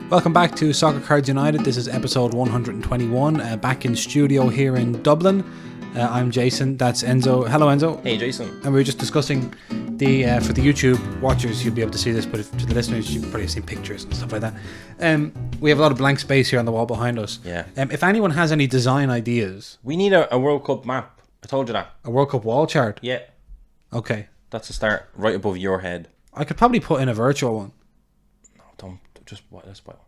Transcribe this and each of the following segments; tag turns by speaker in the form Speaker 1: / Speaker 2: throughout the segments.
Speaker 1: Welcome back to Soccer Cards United. This is episode 121, back in studio here in Dublin. I'm Jason, that's Enzo. Hello Enzo.
Speaker 2: Hey Jason.
Speaker 1: And we were just discussing the for the YouTube watchers, you'll be able to see this, but to the listeners, you've probably seen pictures and stuff like that. We have a lot of blank space here on the wall behind us.
Speaker 2: Yeah.
Speaker 1: If anyone has any design ideas...
Speaker 2: We need a World Cup map. I told you that.
Speaker 1: A World Cup wall chart?
Speaker 2: Yeah.
Speaker 1: Okay.
Speaker 2: That's a start right above your head.
Speaker 1: I could probably put in a virtual one.
Speaker 2: No, don't. Just let's spoil.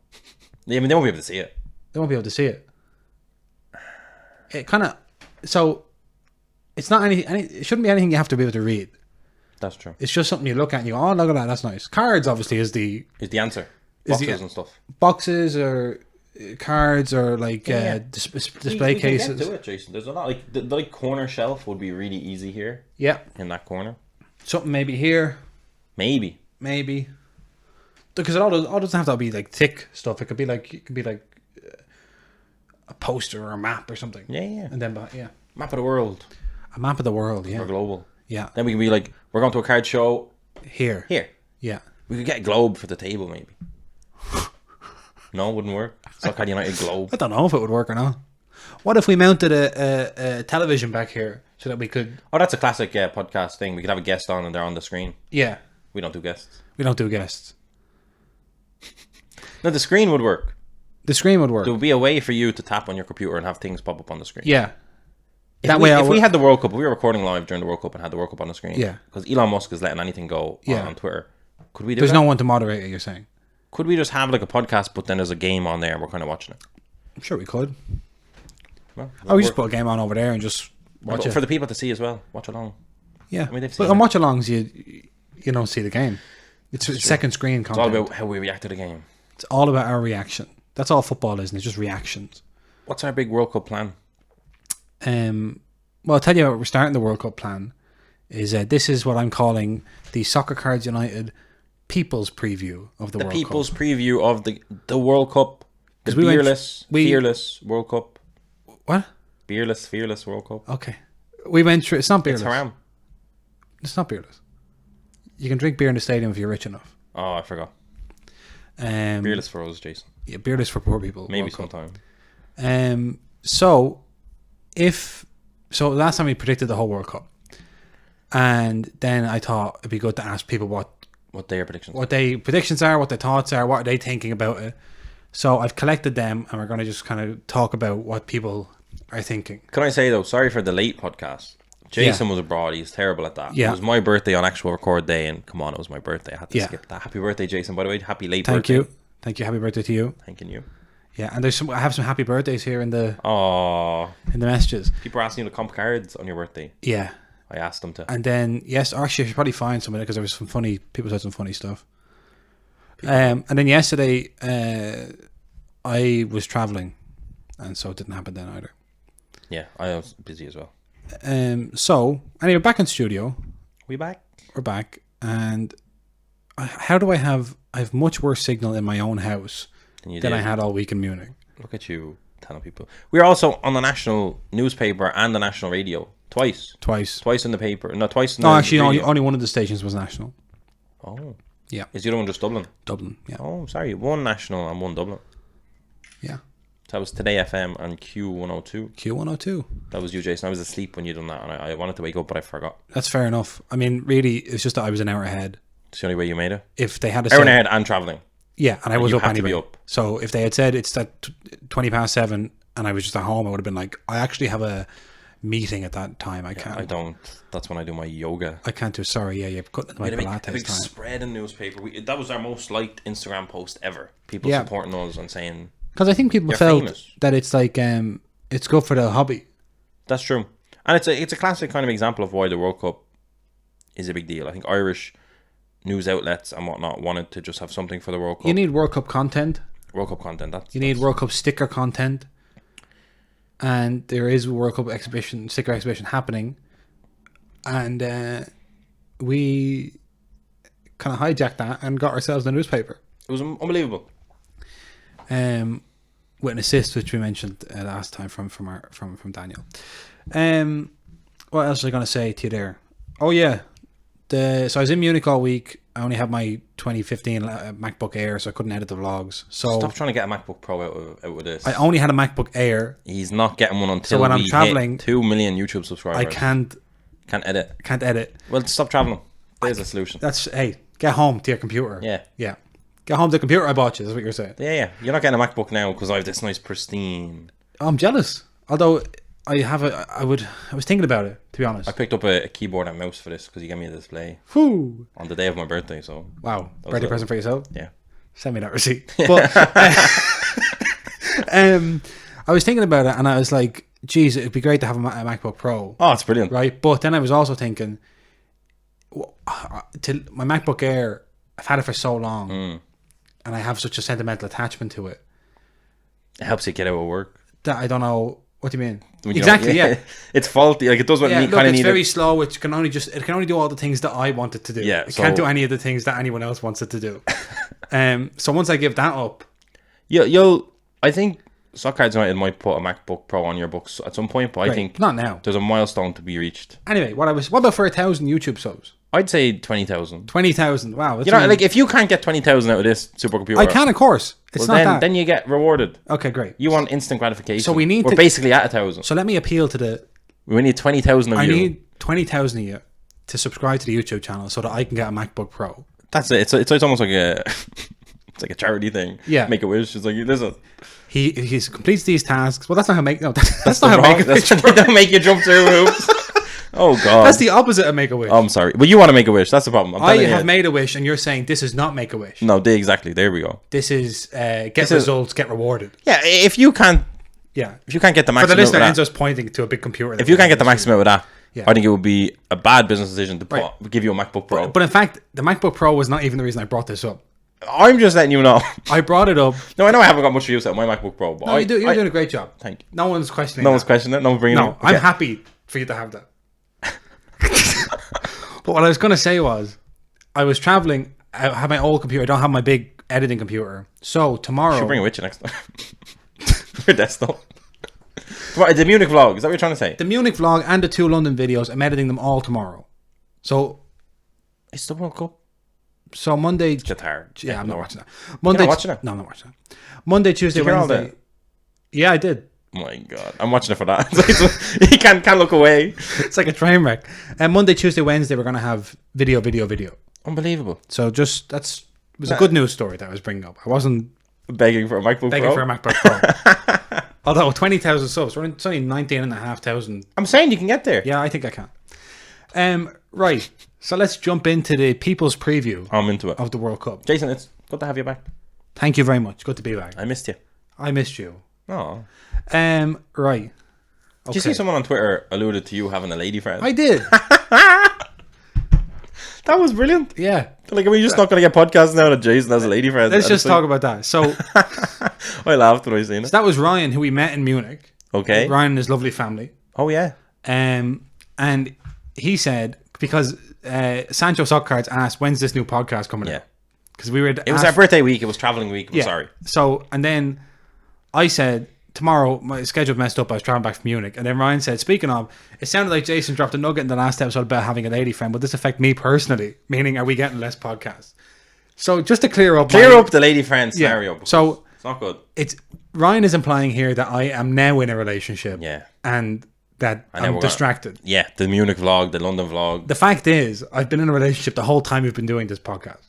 Speaker 2: Yeah, I mean, they won't be able to see it.
Speaker 1: They won't be able to see it. It kind of... So, it's not it shouldn't be anything you have to be able to read.
Speaker 2: That's true.
Speaker 1: It's just something you look at and you go, oh, look at that, that's nice. Cards, obviously, is the
Speaker 2: answer. Boxes and stuff.
Speaker 1: Boxes or cards or like display cases.
Speaker 2: We can get to it, Jason. There's a lot. Like the corner shelf would be really easy here.
Speaker 1: Yeah.
Speaker 2: In that corner.
Speaker 1: Something maybe here.
Speaker 2: Maybe.
Speaker 1: Because it all doesn't have to be like thick stuff. It could be like a poster or a map or something.
Speaker 2: Yeah.
Speaker 1: And then
Speaker 2: Map of the world.
Speaker 1: A map of the world. Yeah.
Speaker 2: Or global.
Speaker 1: Yeah.
Speaker 2: Then we can be like, we're going to a card show.
Speaker 1: Here. Yeah.
Speaker 2: We could get a globe for the table, maybe. No, it wouldn't work. Soccer United globe.
Speaker 1: I don't know if it would work or not. What if we mounted a television back here so that we could...
Speaker 2: Oh, that's a classic podcast thing. We could have a guest on and they're on the screen.
Speaker 1: Yeah.
Speaker 2: We don't do guests.
Speaker 1: We don't do guests.
Speaker 2: No, the screen would work.
Speaker 1: The screen would work.
Speaker 2: There would be a way for you to tap on your computer and have things pop up on the screen.
Speaker 1: Yeah.
Speaker 2: If we had the World Cup, if we were recording live during the World Cup and had the World Cup on the screen.
Speaker 1: Yeah.
Speaker 2: Because Elon Musk is letting anything go on Twitter. Could we do
Speaker 1: There's
Speaker 2: that?
Speaker 1: no one to moderate it, you're saying?
Speaker 2: Could we just have like a podcast, but then there's a game on there and we're kind of watching it?
Speaker 1: I'm sure we could.
Speaker 2: Well,
Speaker 1: We just put a game on over there and just watch it.
Speaker 2: For the people to see as well. Watch along.
Speaker 1: Yeah.
Speaker 2: I mean, they've seen
Speaker 1: but on watch-alongs, you don't see the game. It's second screen content.
Speaker 2: It's all about how we react to the game.
Speaker 1: It's all about our reaction. That's all football is, and it's just reactions.
Speaker 2: What's our big World Cup plan?
Speaker 1: Well, I'll tell you what we're starting the World Cup plan is this is what I'm calling the Soccer Cards United People's Preview of the World Cup.
Speaker 2: The People's Preview of the World Cup. The fearless World Cup.
Speaker 1: What?
Speaker 2: Fearless World Cup.
Speaker 1: Okay. We went through... It's not beerless.
Speaker 2: It's haram.
Speaker 1: It's not beerless. You can drink beer in the stadium if you're rich enough.
Speaker 2: Oh, I forgot. Beerless for us, Jason.
Speaker 1: Yeah, beerless for poor people.
Speaker 2: Maybe sometime.
Speaker 1: So last time we predicted the whole World Cup, and then I thought it'd be good to ask people what
Speaker 2: their predictions
Speaker 1: are, what their thoughts are, what are they thinking about it. So I've collected them, and we're going to just kind of talk about what people are thinking.
Speaker 2: Can I say though, sorry for the late podcast. Jason was abroad. He's terrible at that.
Speaker 1: Yeah.
Speaker 2: It was my birthday on actual record day, and come on, it was my birthday. I had to skip that. Happy birthday, Jason, by the way. Happy late birthday.
Speaker 1: Thank you. Happy birthday to you.
Speaker 2: Thanking you.
Speaker 1: Yeah, and I have some happy birthdays here in the messages.
Speaker 2: People are asking you to comp cards on your birthday.
Speaker 1: Yeah.
Speaker 2: I asked them to.
Speaker 1: And then, yes, actually, I should probably find some of it because there was people said some funny stuff. And then yesterday, I was traveling, and so it didn't happen then either.
Speaker 2: Yeah, I was busy as well.
Speaker 1: So anyway, back in studio.
Speaker 2: We're back,
Speaker 1: and I have much worse signal in my own house than I had all week in Munich.
Speaker 2: Look at you telling people. We're also on the national newspaper and the national radio twice in the paper. No, twice in the
Speaker 1: actually only one of the stations was national.
Speaker 2: Oh
Speaker 1: yeah.
Speaker 2: Is the other one just Dublin?
Speaker 1: Yeah.
Speaker 2: Oh, sorry, one national and one Dublin.
Speaker 1: Yeah.
Speaker 2: So that was Today FM and Q102. That was you, Jason. I was asleep when you done that, and I wanted to wake up, but I forgot.
Speaker 1: That's fair enough. I mean, really, it's just that I was an hour ahead.
Speaker 2: It's the only way you made it.
Speaker 1: If they had
Speaker 2: hour and ahead and traveling.
Speaker 1: Yeah, and I was up anyway.
Speaker 2: To be up.
Speaker 1: So if they had said it's at 7:20 and I was just at home, I would have been like, I actually have a meeting at that time. I can't.
Speaker 2: I don't. That's when I do my yoga.
Speaker 1: I can't do. Sorry, you're cutting my Pilates
Speaker 2: a big
Speaker 1: time.
Speaker 2: Spread in newspaper. That was our most liked Instagram post ever. People supporting us and saying.
Speaker 1: Because I think people felt that it's like it's good for the hobby.
Speaker 2: That's true, and it's a classic kind of example of why the World Cup is a big deal. I think Irish news outlets and whatnot wanted to just have something for the World Cup.
Speaker 1: You need World Cup content.
Speaker 2: You
Speaker 1: need World Cup sticker content, and there is a World Cup sticker exhibition happening, and we kind of hijacked that and got ourselves the newspaper.
Speaker 2: It was unbelievable.
Speaker 1: With an assist, which we mentioned last time from Daniel. What else was I going to say to you there? Oh yeah, so I was in Munich all week. I only have my 2015 MacBook Air, so I couldn't edit the vlogs. So
Speaker 2: Stop trying to get a MacBook Pro out of this.
Speaker 1: I only had a MacBook Air.
Speaker 2: He's not getting one until
Speaker 1: when I'm
Speaker 2: we
Speaker 1: traveling,
Speaker 2: hit 2 million YouTube subscribers.
Speaker 1: I can't
Speaker 2: edit.
Speaker 1: Can't edit.
Speaker 2: Well, stop traveling. There's a solution.
Speaker 1: Hey, get home to your computer.
Speaker 2: Yeah.
Speaker 1: Yeah. Get home to the computer I bought you. That's what you're saying.
Speaker 2: Yeah. You're not getting a MacBook now because I have this nice pristine.
Speaker 1: I'm jealous. Although I was thinking about it, to be honest.
Speaker 2: I picked up a keyboard and mouse for this because you gave me a display
Speaker 1: Whew.
Speaker 2: on the day of my birthday. So
Speaker 1: wow, birthday present for yourself.
Speaker 2: Yeah.
Speaker 1: Send me that receipt. But I was thinking about it, and I was like, "Geez, it'd be great to have a MacBook Pro."
Speaker 2: Oh, it's brilliant,
Speaker 1: right? But then I was also thinking, my MacBook Air, I've had it for so long, and I have such a sentimental attachment to it.
Speaker 2: It helps you get out of work.
Speaker 1: That I don't know. What do you mean?
Speaker 2: Exactly. Yeah. It's faulty. Like it does what you kind of need.
Speaker 1: It's very slow. It can only do all the things that I want it to do.
Speaker 2: Yeah.
Speaker 1: It can't do any of the things that anyone else wants it to do. So once I give that up,
Speaker 2: I think Soccer United might put a MacBook Pro on your books at some point, but I think
Speaker 1: not now.
Speaker 2: There's a milestone to be reached.
Speaker 1: Anyway, what about for 1,000 YouTube subs?
Speaker 2: I'd say 20,000.
Speaker 1: 20,000. Wow.
Speaker 2: Like if you can't get 20,000 out of this supercomputer,
Speaker 1: I can, of course. It's not that.
Speaker 2: Then you get rewarded.
Speaker 1: Okay, great.
Speaker 2: You want instant gratification.
Speaker 1: So we're
Speaker 2: basically at 1,000.
Speaker 1: So let me appeal to
Speaker 2: we need 20,000 of you.
Speaker 1: I need 20,000 of you to subscribe to the YouTube channel so that I can get a MacBook Pro.
Speaker 2: That's it. It's almost like a it's like a charity thing.
Speaker 1: Yeah.
Speaker 2: Make a wish. It's like, listen.
Speaker 1: He completes these tasks. Well, that's not how make. No, that's not how make a wish.
Speaker 2: They don't make you jump through hoops. Oh God.
Speaker 1: That's the opposite of make a wish.
Speaker 2: Oh, I'm sorry. Well, you want to make a wish. That's the problem.
Speaker 1: I have made a wish, and you're saying this is not make a wish.
Speaker 2: No, exactly. There we go.
Speaker 1: This is get results, get rewarded.
Speaker 2: Yeah, if you can't get the maximum,
Speaker 1: for the listener, Enzo's pointing to a big computer.
Speaker 2: If you can't get the maximum with that,
Speaker 1: yeah.
Speaker 2: I think it would be a bad business decision to give you a MacBook Pro.
Speaker 1: But in fact, the MacBook Pro was not even the reason I brought this up.
Speaker 2: I'm just letting you know.
Speaker 1: I brought it up.
Speaker 2: No, I know I haven't got much use out of my MacBook Pro. But
Speaker 1: you're doing a great job.
Speaker 2: Thank you.
Speaker 1: No one's questioning.
Speaker 2: No one's questioning it. No one's bringing it.
Speaker 1: No, I'm happy for you to have that. But what I was going to say was, I was traveling. I have my old computer. I don't have my big editing computer. So tomorrow,
Speaker 2: you should bring it with you next time. Your desktop. The Munich vlog. Is that what you're trying to say?
Speaker 1: The Munich vlog and the 2 London videos. I'm editing them all tomorrow. So
Speaker 2: it's the World Cup.
Speaker 1: So Monday,
Speaker 2: Qatar.
Speaker 1: Yeah, I'm not watching that. Monday,
Speaker 2: you're not watching it?
Speaker 1: No, I'm not watching that. Monday, Tuesday, Wednesday. Yeah, I did.
Speaker 2: Oh my God, I'm watching it for that. You can't look away.
Speaker 1: It's like a train wreck. And Monday, Tuesday, Wednesday, we're gonna have video.
Speaker 2: Unbelievable.
Speaker 1: So it was a good news story that I was bringing up. I wasn't
Speaker 2: begging for a MacBook
Speaker 1: Pro. Although 20,000 subs, it's only 19,500.
Speaker 2: I'm saying you can get there.
Speaker 1: Yeah, I think I can. Right. So let's jump into the people's preview.
Speaker 2: I'm into it.
Speaker 1: Of the World Cup.
Speaker 2: Jason, it's good to have you back.
Speaker 1: Thank you very much. Good to be back.
Speaker 2: I missed you.
Speaker 1: I missed you.
Speaker 2: Oh.
Speaker 1: Right. Okay.
Speaker 2: Did you see someone on Twitter alluded to you having a lady friend?
Speaker 1: I did.
Speaker 2: That was brilliant.
Speaker 1: Yeah.
Speaker 2: Like, are we just not going to get podcasts now that Jason has a lady friend?
Speaker 1: Let's just talk about that. So
Speaker 2: I laughed when I seen it.
Speaker 1: So that was Ryan, who we met in Munich.
Speaker 2: Okay.
Speaker 1: Ryan and his lovely family.
Speaker 2: Oh, yeah.
Speaker 1: And he said, because Sancho Soccercards asked, when's this new podcast coming out? Because it
Speaker 2: was our birthday week. It was traveling week. I'm sorry.
Speaker 1: So, and then I said, tomorrow, my schedule messed up. I was traveling back from Munich. And then Ryan said, speaking of, it sounded like Jason dropped a nugget in the last episode about having a lady friend. Would this affect me personally? Meaning, are we getting less podcasts? So, just to clear up
Speaker 2: the lady friend scenario.
Speaker 1: Yeah. So,
Speaker 2: it's not good.
Speaker 1: Ryan is implying here that I am now in a relationship.
Speaker 2: Yeah.
Speaker 1: And that I'm distracted.
Speaker 2: The Munich vlog, the London vlog.
Speaker 1: The fact is, I've been in a relationship the whole time we've been doing this podcast.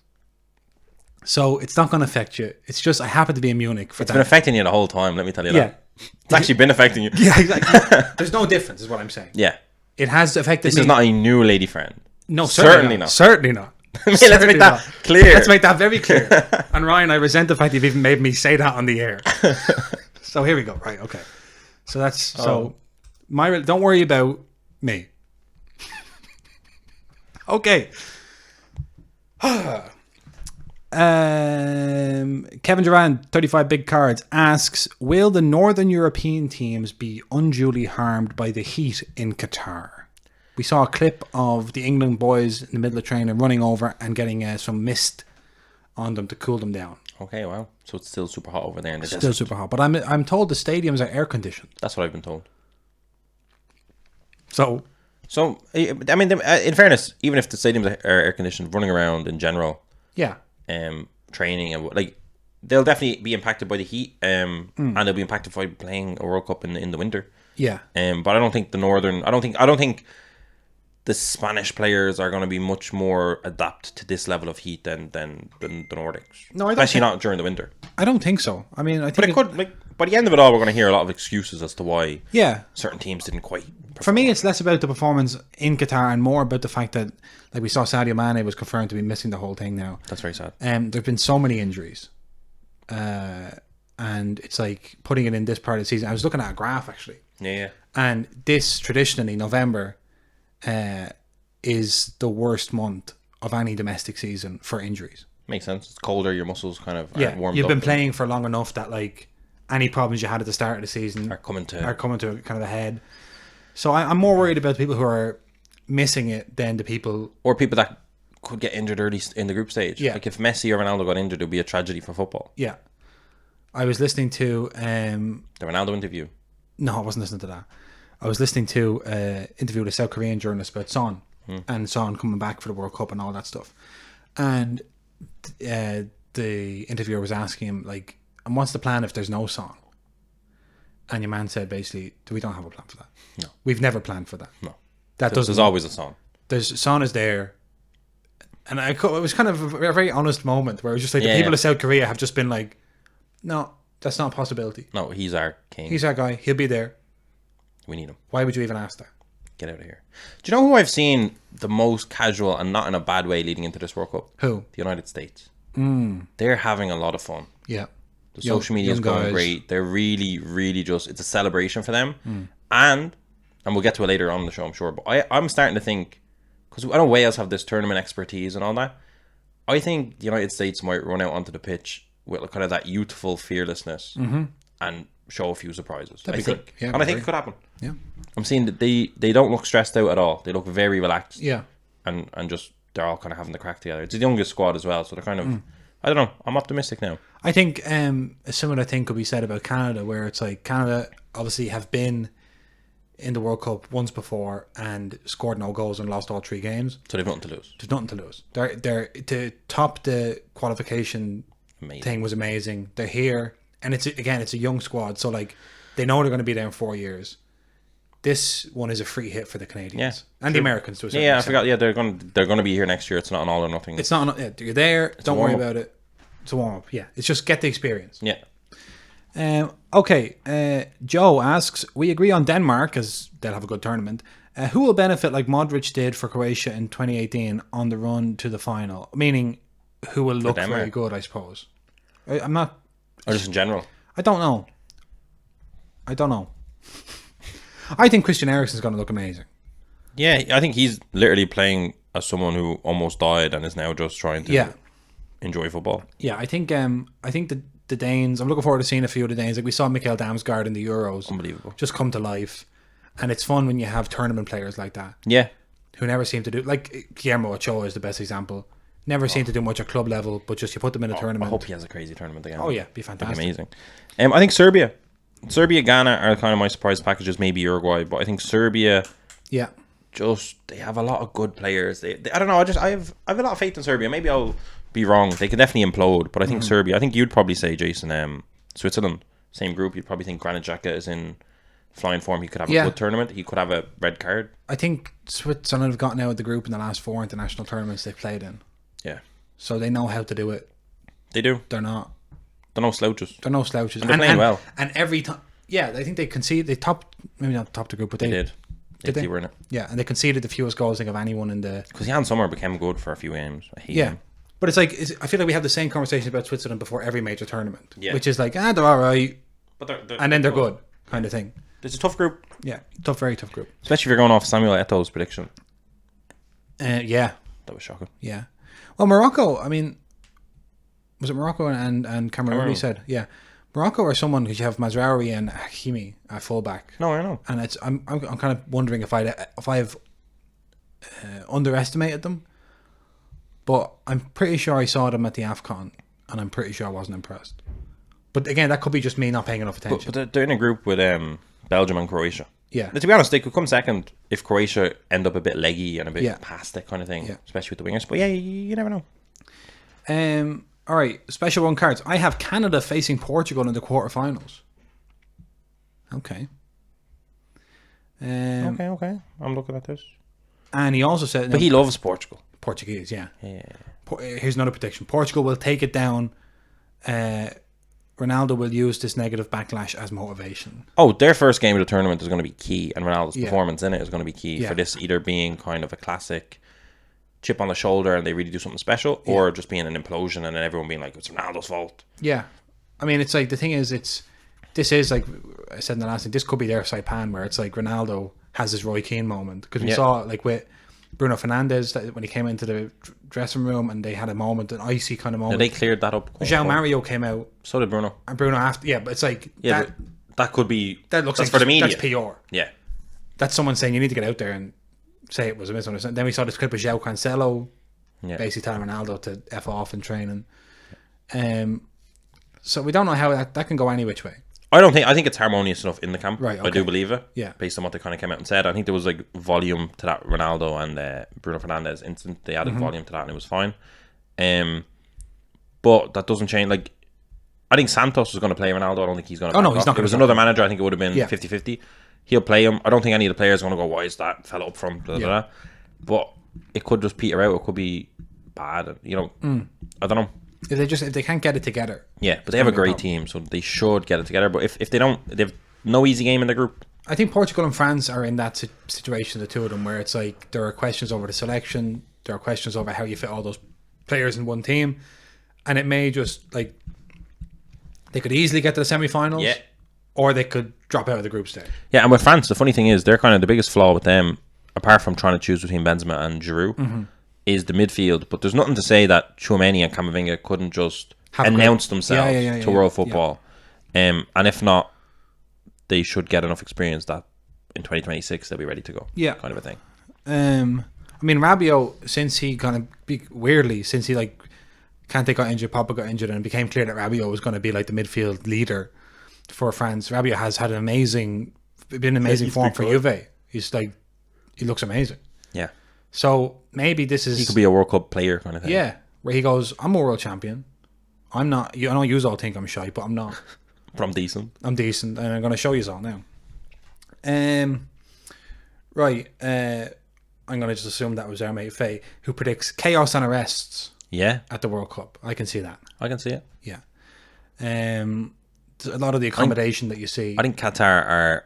Speaker 1: So it's not going to affect you. It's just I happen to be in Munich for that.
Speaker 2: It's been affecting you the whole time, let me tell you that. It's actually been affecting you.
Speaker 1: Yeah, exactly. There's no difference, is what I'm saying.
Speaker 2: Yeah.
Speaker 1: It has affected me.
Speaker 2: This is not a new lady friend.
Speaker 1: No, certainly not. Certainly not.
Speaker 2: Let's make that clear.
Speaker 1: Let's make that very clear. And Ryan, I resent the fact you've even made me say that on the air. So here we go. Right, okay. So that's... don't worry about me. Okay. Kevin Durant, 35 big cards, asks, will the Northern European teams be unduly harmed by the heat in Qatar? We saw a clip of the England boys in the middle of training running over and getting some mist on them to cool them down.
Speaker 2: Okay, wow. So it's still super hot over there in the desert.
Speaker 1: Still super hot. But I'm told the stadiums are air conditioned.
Speaker 2: That's what I've been told.
Speaker 1: So
Speaker 2: I mean, in fairness, even if the stadiums are air conditioned, running around in general
Speaker 1: Yeah.
Speaker 2: Training and like they'll definitely be impacted by the heat, and they'll be impacted by playing a World Cup in the winter.
Speaker 1: Yeah.
Speaker 2: But I don't think I don't think the Spanish players are going to be much more adapt to this level of heat than the Nordics.
Speaker 1: No, I don't
Speaker 2: especially
Speaker 1: think-
Speaker 2: not during the winter.
Speaker 1: I don't think so. I mean, I think
Speaker 2: But it could, like, by the end of it all, we're going to hear a lot of excuses as to why
Speaker 1: Yeah.
Speaker 2: certain teams didn't quite.
Speaker 1: For me, it's less about the performance in Qatar and more about the fact that, like, we saw Sadio Mane was confirmed to be missing the whole thing now.
Speaker 2: That's very sad.
Speaker 1: There've been so many injuries, and it's like putting it in this part of the season. I was looking at a graph actually,
Speaker 2: Yeah.
Speaker 1: and this traditionally November is the worst month of any domestic season for injuries.
Speaker 2: Makes sense. It's colder. Your muscles kind of aren't warmed
Speaker 1: you've
Speaker 2: up
Speaker 1: been playing for long enough that like any problems you had at the start of the season
Speaker 2: are coming to
Speaker 1: kind of a head. So I'm more worried about the people who are missing it than the people.
Speaker 2: or people that could get injured early in the group stage.
Speaker 1: Yeah.
Speaker 2: Like if Messi or Ronaldo got injured, it would be a tragedy for football.
Speaker 1: Yeah, I was listening to
Speaker 2: The Ronaldo interview.
Speaker 1: no, I wasn't listening to that. I was listening to interview with a South Korean journalist about Son and Son coming back for the World Cup and all that stuff. And the interviewer was asking him like, "And what's the plan if there's no Son?" And your man said basically, "We don't have a plan for that.
Speaker 2: No.
Speaker 1: We've never planned for that.
Speaker 2: No.
Speaker 1: That doesn't.
Speaker 2: There's always a song.
Speaker 1: There's Son is there." And it was kind of a very honest moment where it was just like the
Speaker 2: Yeah,
Speaker 1: people
Speaker 2: yeah.
Speaker 1: of South Korea have just been like, "No, that's not a possibility.
Speaker 2: No, he's our king.
Speaker 1: He's our guy. He'll be there.
Speaker 2: We need him.
Speaker 1: Why would you even ask that?"
Speaker 2: Get out of here. Do you know who I've seen the most casual and not in a bad way leading into this World Cup?
Speaker 1: Who?
Speaker 2: The United States. They're having a lot of fun.
Speaker 1: Yeah.
Speaker 2: The social media is
Speaker 1: young
Speaker 2: going
Speaker 1: guys.
Speaker 2: great. They're really, really just, it's a celebration for them. And we'll get to it later on in the show, I'm sure. But I'm starting to think, because I know Wales have this tournament expertise and all that. I think the United States might run out onto the pitch with kind of that youthful fearlessness and show a few surprises.
Speaker 1: That'd
Speaker 2: I
Speaker 1: be
Speaker 2: think.
Speaker 1: good. Yeah,
Speaker 2: and I think
Speaker 1: great.
Speaker 2: it could happen.
Speaker 1: Yeah.
Speaker 2: I'm seeing that they don't look stressed out at all. They look very relaxed.
Speaker 1: Yeah.
Speaker 2: And just, they're all kind of having the crack together. It's the youngest squad as well. So they're kind of, I don't know. I'm optimistic now.
Speaker 1: I think a similar thing could be said about Canada, where it's like Canada obviously have been in the World Cup once before and scored no goals and lost all 3 games.
Speaker 2: So they've nothing to lose.
Speaker 1: There's nothing to lose. They're to top the qualification
Speaker 2: Amazing.
Speaker 1: thing was amazing. They're here, and it's a young squad, so like they know they're going to be there in 4 years. This one is a free hit for the Canadians and the Americans to a certain
Speaker 2: Yeah, I
Speaker 1: extent.
Speaker 2: forgot. Yeah, they're going to be here next year. It's not an all or nothing.
Speaker 1: It's not. You're there. Don't worry
Speaker 2: warm-up.
Speaker 1: about it. It's a warm up. Yeah, it's just get the experience.
Speaker 2: Yeah.
Speaker 1: Okay. Joe asks, we agree on Denmark as they'll have a good tournament. Who will benefit like Modric did for Croatia in 2018 on the run to the final? Meaning, who will look
Speaker 2: Denmark.
Speaker 1: very good, I suppose. I'm not.
Speaker 2: Or just in general.
Speaker 1: I don't know. I think Christian Eriksen's going to look amazing.
Speaker 2: Yeah, I think he's literally playing as someone who almost died and is now just trying to enjoy football.
Speaker 1: Yeah, I think the Danes. I'm looking forward to seeing a few of the Danes. Like we saw Mikael Damsgaard in the Euros,
Speaker 2: Unbelievable.
Speaker 1: just come to life, and it's fun when you have tournament players like that
Speaker 2: Yeah.
Speaker 1: who never seem to do. Like Guillermo Ochoa is the best example. Never seem to do much at club level, but just you put them in a
Speaker 2: I
Speaker 1: tournament.
Speaker 2: hope he has a crazy tournament again.
Speaker 1: Oh yeah, be
Speaker 2: That'd
Speaker 1: fantastic.
Speaker 2: be amazing. I think Serbia, Ghana are kind of my surprise packages. Maybe Uruguay, but I think Serbia
Speaker 1: Yeah,
Speaker 2: they have a lot of good players. They I don't know. I have a lot of faith in Serbia. Maybe I'll be wrong. They can definitely implode, but I think Serbia. I think you'd probably say Jason. Switzerland, same group. You'd probably think Granit Xhaka is in flying form. He could have a good tournament. He could have a red card.
Speaker 1: I think Switzerland have gotten out of the group in the last 4 international tournaments they've played in,
Speaker 2: Yeah,
Speaker 1: so they know how to do it.
Speaker 2: they do.
Speaker 1: They're not.
Speaker 2: They're no slouches.
Speaker 1: They're no slouches.
Speaker 2: They're playing well.
Speaker 1: And every time, yeah, I think they conceded. They topped, maybe not topped the group, but
Speaker 2: They did.
Speaker 1: Did they?
Speaker 2: They were in it
Speaker 1: Yeah, and they conceded the fewest goals I think of anyone in the.
Speaker 2: because Jan Sommer became good for a few games. I hate
Speaker 1: Yeah,
Speaker 2: him.
Speaker 1: but it's like I feel like we have the same conversation about Switzerland before every major tournament,
Speaker 2: Yeah.
Speaker 1: which is like they're all right,
Speaker 2: But
Speaker 1: and then they're good kind of thing.
Speaker 2: It's a tough group,
Speaker 1: Yeah, very tough group.
Speaker 2: especially if you're going off Samuel Eto'o's prediction.
Speaker 1: Yeah,
Speaker 2: That was shocking.
Speaker 1: yeah. Well, Morocco. I mean, was it Morocco and Cameroon?
Speaker 2: Cameroon.
Speaker 1: You said, yeah. Morocco are someone because you have Mazraoui and Hakimi at fullback,
Speaker 2: No, I know.
Speaker 1: and I'm kind of wondering if I've underestimated them, but I'm pretty sure I saw them at the AFCON, and I'm pretty sure I wasn't impressed. But again, that could be just me not paying enough attention.
Speaker 2: But they're in a group with Belgium and Croatia.
Speaker 1: Yeah.
Speaker 2: But to be honest, they could come second if Croatia end up a bit leggy and a bit
Speaker 1: Yeah.
Speaker 2: past that kind of thing,
Speaker 1: Yeah.
Speaker 2: especially with the wingers. But yeah, you never know.
Speaker 1: All right, special one cards. I have Canada facing Portugal in the quarterfinals. Okay.
Speaker 2: Okay. I'm looking at this.
Speaker 1: And he also said,
Speaker 2: But he loves Portugal.
Speaker 1: Portuguese, yeah.
Speaker 2: Yeah.
Speaker 1: Here's another prediction. Portugal will take it down. Ronaldo will use this negative backlash as motivation.
Speaker 2: Oh, their first game of the tournament is going to be key, and Ronaldo's performance in it is going to be key for this either being kind of a classic chip on the shoulder and they really do something special, or just being an implosion and then everyone being like, it's Ronaldo's fault.
Speaker 1: Yeah. I mean, it's like, the thing is, this is like I said in the last thing, this could be their Saipan where it's like Ronaldo has this Roy Keane moment. Because we saw like with Bruno Fernandes that when he came into the dressing room and they had a moment, an icy kind of moment.
Speaker 2: They cleared that up.
Speaker 1: João Mario came out.
Speaker 2: So did Bruno.
Speaker 1: And Bruno after, but it's like
Speaker 2: that could be
Speaker 1: that looks
Speaker 2: that's
Speaker 1: like
Speaker 2: for the media.
Speaker 1: That's PR.
Speaker 2: Yeah.
Speaker 1: That's someone saying you need to get out there and say it was a misunderstanding. Then we saw this clip of João Cancelo basically telling Ronaldo to F off in training. So we don't know how that can go any which way.
Speaker 2: I think it's harmonious enough in the camp.
Speaker 1: Right, okay.
Speaker 2: I do believe it.
Speaker 1: Yeah.
Speaker 2: Based on what they kind of came out and said. I think there was like volume to that Ronaldo and Bruno Fernandes incident. They added volume to that and it was fine. But that doesn't change. Like, I think Santos is going to play Ronaldo. I don't think he's going to.
Speaker 1: Oh no, he's not.
Speaker 2: If it was another manager, I think it would have been 50-50. He'll play him. I don't think any of the players are going to go, why is that fella up front? Blah, blah, blah. But it could just peter out. It could be bad. You know, I don't know.
Speaker 1: If they can't get it together.
Speaker 2: Yeah, but they have a great team, so they should get it together. But if they don't, they have no easy game in the group.
Speaker 1: I think Portugal and France are in that situation, the two of them, where it's like there are questions over the selection, there are questions over how you fit all those players in one team, and it may just like they could easily get to the semi-finals, or they could drop out of the group stage.
Speaker 2: Yeah, and with France, the funny thing is they're kind of the biggest flaw with them, apart from trying to choose between Benzema and Giroud, is the midfield. But there's nothing to say that Tchouaméni and Camavinga couldn't just announce themselves to world football. And if not, they should get enough experience that in 2026 they'll be ready to go. Yeah, kind of a thing.
Speaker 1: I mean, Rabiot, since he kind of weirdly, since he like Kante got injured, Pogba got injured, and it became clear that Rabiot was going to be like the midfield leader for France. Rabiot has had been amazing form for Juve. He's like, he looks amazing.
Speaker 2: Yeah.
Speaker 1: So maybe this is...
Speaker 2: He could be a World Cup player kind of thing.
Speaker 1: Yeah. Where he goes, I'm a world champion. I'm not... I know you all think I'm shy, but I'm not.
Speaker 2: But I'm decent.
Speaker 1: I'm decent, and I'm going to show you all now. Right. I'm going to just assume that was our mate Faye, who predicts chaos and arrests at the World Cup. I can see that.
Speaker 2: I can see it.
Speaker 1: Yeah. A lot of the accommodation that you see...
Speaker 2: I think Qatar are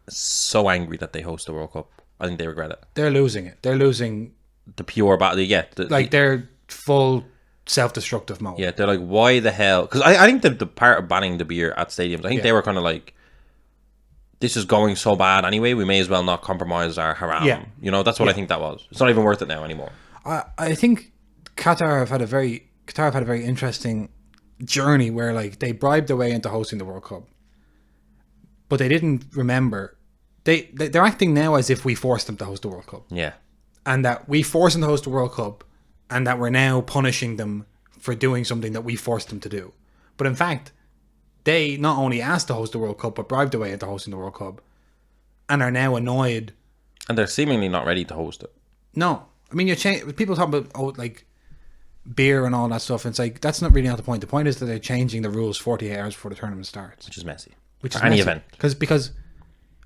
Speaker 2: so angry that they host the World Cup. I think they regret it. They're
Speaker 1: losing it. They're losing
Speaker 2: the pure battle. Yeah,
Speaker 1: they're full self-destructive mode.
Speaker 2: Yeah, they're like, why the hell? Because I think the part of banning the beer at stadiums, I think they were kind of like, this is going so bad anyway. We may as well not compromise our haram. Yeah. You know, that's what I think that was. It's not even worth it now anymore.
Speaker 1: I think Qatar have had a very interesting journey where like they bribed their way into hosting the World Cup, but they didn't remember. They're acting now as if we forced them to host the World Cup.
Speaker 2: Yeah.
Speaker 1: And that we forced them to host the World Cup and that we're now punishing them for doing something that we forced them to do. But in fact, they not only asked to host the World Cup, but bribed their way into hosting the World Cup and are now annoyed.
Speaker 2: And they're seemingly not ready to host it.
Speaker 1: No. I mean, people talk about, like, beer and all that stuff. And it's like, that's not really not the point. The point is that they're changing the rules 48 hours before the tournament starts.
Speaker 2: Which is messy.
Speaker 1: Which is
Speaker 2: any
Speaker 1: messy.
Speaker 2: Event.
Speaker 1: Because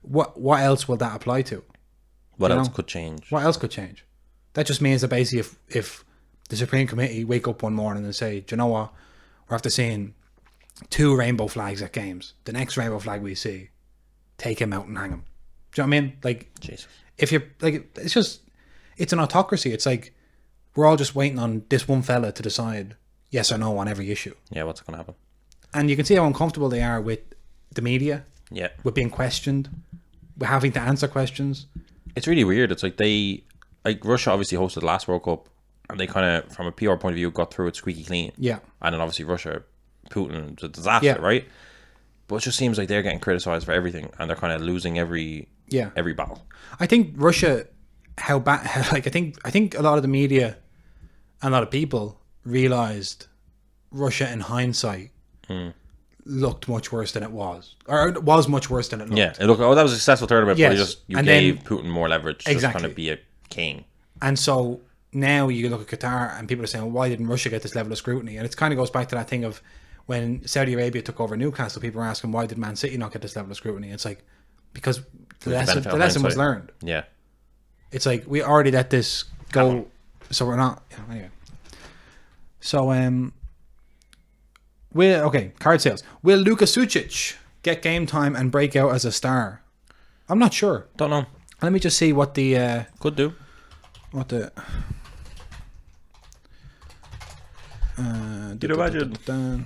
Speaker 1: what else will that apply to?
Speaker 2: What else could change?
Speaker 1: What else could change? That just means that basically if the Supreme Committee wake up one morning and say, do you know what? We're after seeing 2 rainbow flags at games. The next rainbow flag we see, take him out and hang him. Do you know what I mean? Like,
Speaker 2: Jesus.
Speaker 1: If you're like, it's an autocracy. It's like we're all just waiting on this one fella to decide yes or no on every issue.
Speaker 2: Yeah, what's going to happen?
Speaker 1: And you can see how uncomfortable they are with the media.
Speaker 2: Yeah.
Speaker 1: With being questioned, with having to answer questions.
Speaker 2: It's really weird. It's like Russia obviously hosted the last World Cup and they kind of, from a PR point of view, got through it squeaky clean.
Speaker 1: Yeah.
Speaker 2: And then obviously Russia, Putin, it's a disaster, right? But it just seems like they're getting criticized for everything and they're kind of losing every battle.
Speaker 1: I think Russia, I think a lot of the media and a lot of people realized Russia in hindsight looked much worse than it was, or it was much worse than it looked.
Speaker 2: Yeah, it looked. Oh, that was a successful tournament,
Speaker 1: yes.
Speaker 2: But you gave Putin more leverage to just kind of be a king.
Speaker 1: And so now you look at Qatar and people are saying, why didn't Russia get this level of scrutiny? And it kind of goes back to that thing of when Saudi Arabia took over Newcastle, people were asking, why did Man City not get this level of scrutiny? It's like, because the lesson was learned.
Speaker 2: Yeah.
Speaker 1: It's like, we already let this go, so we're not, anyway. So, card sales. Will Luka Sucic get game time and break out as a star? I'm not sure.
Speaker 2: Don't know.
Speaker 1: Let me just see what the...
Speaker 2: Could do.
Speaker 1: What the...
Speaker 2: You'd imagine. I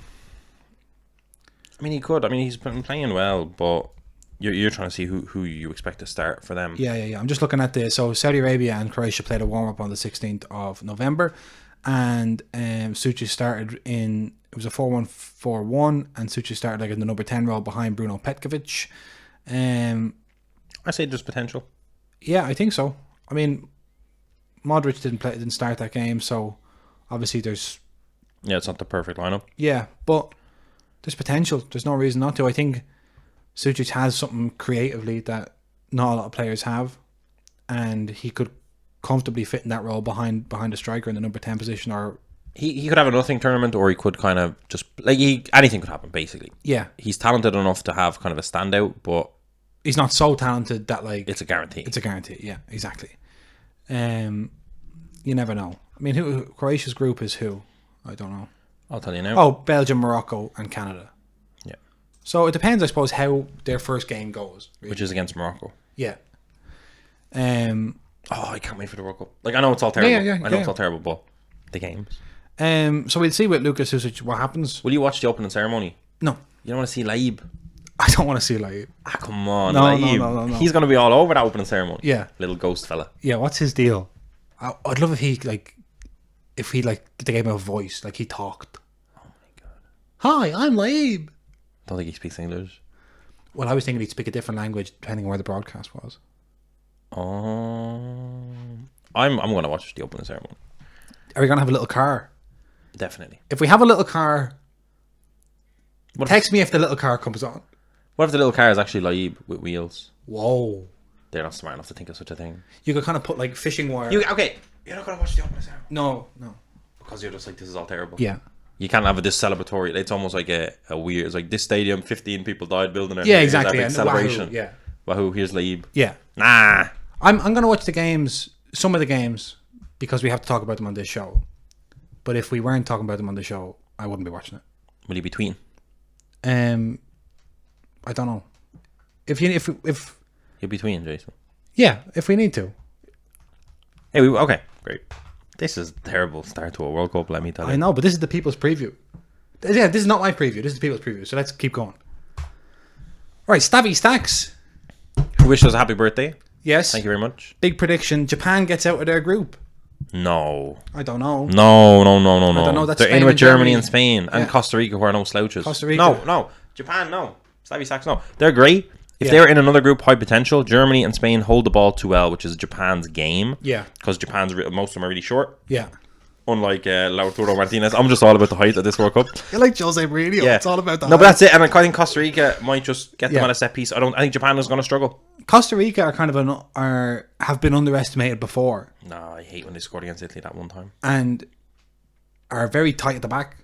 Speaker 2: mean, he could. I mean, he's been playing well, but you're trying to see who you expect to start for them.
Speaker 1: Yeah. I'm just looking at this. So Saudi Arabia and Croatia played a warm-up on the 16th of November, and Sucic started in... It was a 4-1-4-1, and Sucic started like in the number 10 role behind Bruno Petkovic.
Speaker 2: I say there's potential.
Speaker 1: Yeah, I think so. I mean, Modric didn't start that game, so obviously there's...
Speaker 2: Yeah, it's not the perfect lineup.
Speaker 1: Yeah, but there's potential. There's no reason not to. I think Sucic has something creatively that not a lot of players have, and he could comfortably fit in that role behind a striker in the number 10 position. Or
Speaker 2: he could have a nothing tournament, or he could kind of just like anything could happen basically.
Speaker 1: Yeah,
Speaker 2: he's talented enough to have kind of a standout, but
Speaker 1: he's not so talented that like
Speaker 2: it's a guarantee.
Speaker 1: It's a guarantee. Yeah, exactly. You never know. I mean, who Croatia's group is who? I don't know.
Speaker 2: I'll tell you now.
Speaker 1: Oh, Belgium, Morocco, and Canada.
Speaker 2: Yeah.
Speaker 1: So it depends, I suppose, how their first game goes.
Speaker 2: Really. Which is against Morocco.
Speaker 1: Yeah.
Speaker 2: Oh, I can't wait for the World Cup. Like, I know it's all terrible.
Speaker 1: Yeah,
Speaker 2: I know it's all terrible, but the games.
Speaker 1: So we'll see with Lucas Sucic what happens.
Speaker 2: Will you watch the opening ceremony?
Speaker 1: No.
Speaker 2: You don't want to see Laib?
Speaker 1: I don't want to see Laib.
Speaker 2: Ah, come on,
Speaker 1: no,
Speaker 2: Laib.
Speaker 1: No.
Speaker 2: He's going to be all over that opening ceremony.
Speaker 1: Yeah.
Speaker 2: Little ghost fella.
Speaker 1: Yeah, what's his deal? I'd love if he they gave him a voice, like he talked.
Speaker 2: Oh my god.
Speaker 1: Hi, I'm Laib.
Speaker 2: Don't think he speaks English.
Speaker 1: Well, I was thinking he'd speak a different language depending on where the broadcast was.
Speaker 2: I'm going to watch the opening ceremony.
Speaker 1: Are we going to have a little car?
Speaker 2: Definitely.
Speaker 1: If we have a little car, text me if the little car comes on.
Speaker 2: What if the little car is actually Laib with wheels?
Speaker 1: Whoa.
Speaker 2: They're not smart enough to think of such a thing.
Speaker 1: You could kind of put like fishing wire.
Speaker 2: Okay. You're not going to watch the opening ceremony?
Speaker 1: No.
Speaker 2: Because you're just like, this is all terrible.
Speaker 1: Yeah.
Speaker 2: You can't have this celebratory. It's almost like a weird... It's like, this stadium, 15 people died building it.
Speaker 1: Yeah, exactly.
Speaker 2: Big celebration.
Speaker 1: Wahoo, yeah.
Speaker 2: Wahoo, here's Laib.
Speaker 1: Yeah.
Speaker 2: Nah.
Speaker 1: I'm going to watch the games, some of the games, because we have to talk about them on this show. But if we weren't talking about them on the show, I wouldn't be watching it.
Speaker 2: Will you be tweeting?
Speaker 1: I don't know. If
Speaker 2: You'll be tweeting, Jason.
Speaker 1: Yeah, if we need to.
Speaker 2: Hey, okay, great. This is a terrible start to a World Cup, let me tell you.
Speaker 1: I know, but this is the people's preview. Yeah, this is not my preview. This is the people's preview. So let's keep going. All right, Stabby Stacks.
Speaker 2: Who wished us a happy birthday?
Speaker 1: Yes.
Speaker 2: Thank you very much.
Speaker 1: Big prediction. Japan gets out of their group.
Speaker 2: No.
Speaker 1: I don't know.
Speaker 2: No.
Speaker 1: I don't know. That's
Speaker 2: They're
Speaker 1: Spain
Speaker 2: in with
Speaker 1: and
Speaker 2: Germany and Spain and
Speaker 1: Yeah.
Speaker 2: Costa Rica, who are no slouches.
Speaker 1: Costa Rica.
Speaker 2: No. Japan, no. Stabby Stacks, no. They're great. If
Speaker 1: Yeah.
Speaker 2: they're in another group, high potential. Germany and Spain hold the ball too well, which is Japan's game.
Speaker 1: Yeah.
Speaker 2: Because most of them are really short.
Speaker 1: Yeah.
Speaker 2: Unlike Lautaro Martinez. I'm just all about the height of this World Cup.
Speaker 1: You're like Jose Mourinho.
Speaker 2: Yeah.
Speaker 1: It's all about that.
Speaker 2: No, but that's it. And I think Costa Rica might just get them
Speaker 1: Yeah.
Speaker 2: on a set piece. I think Japan is going to struggle.
Speaker 1: Costa Rica are kind of have been underestimated before.
Speaker 2: No, I hate when they scored against Italy that one time.
Speaker 1: And are very tight at the back,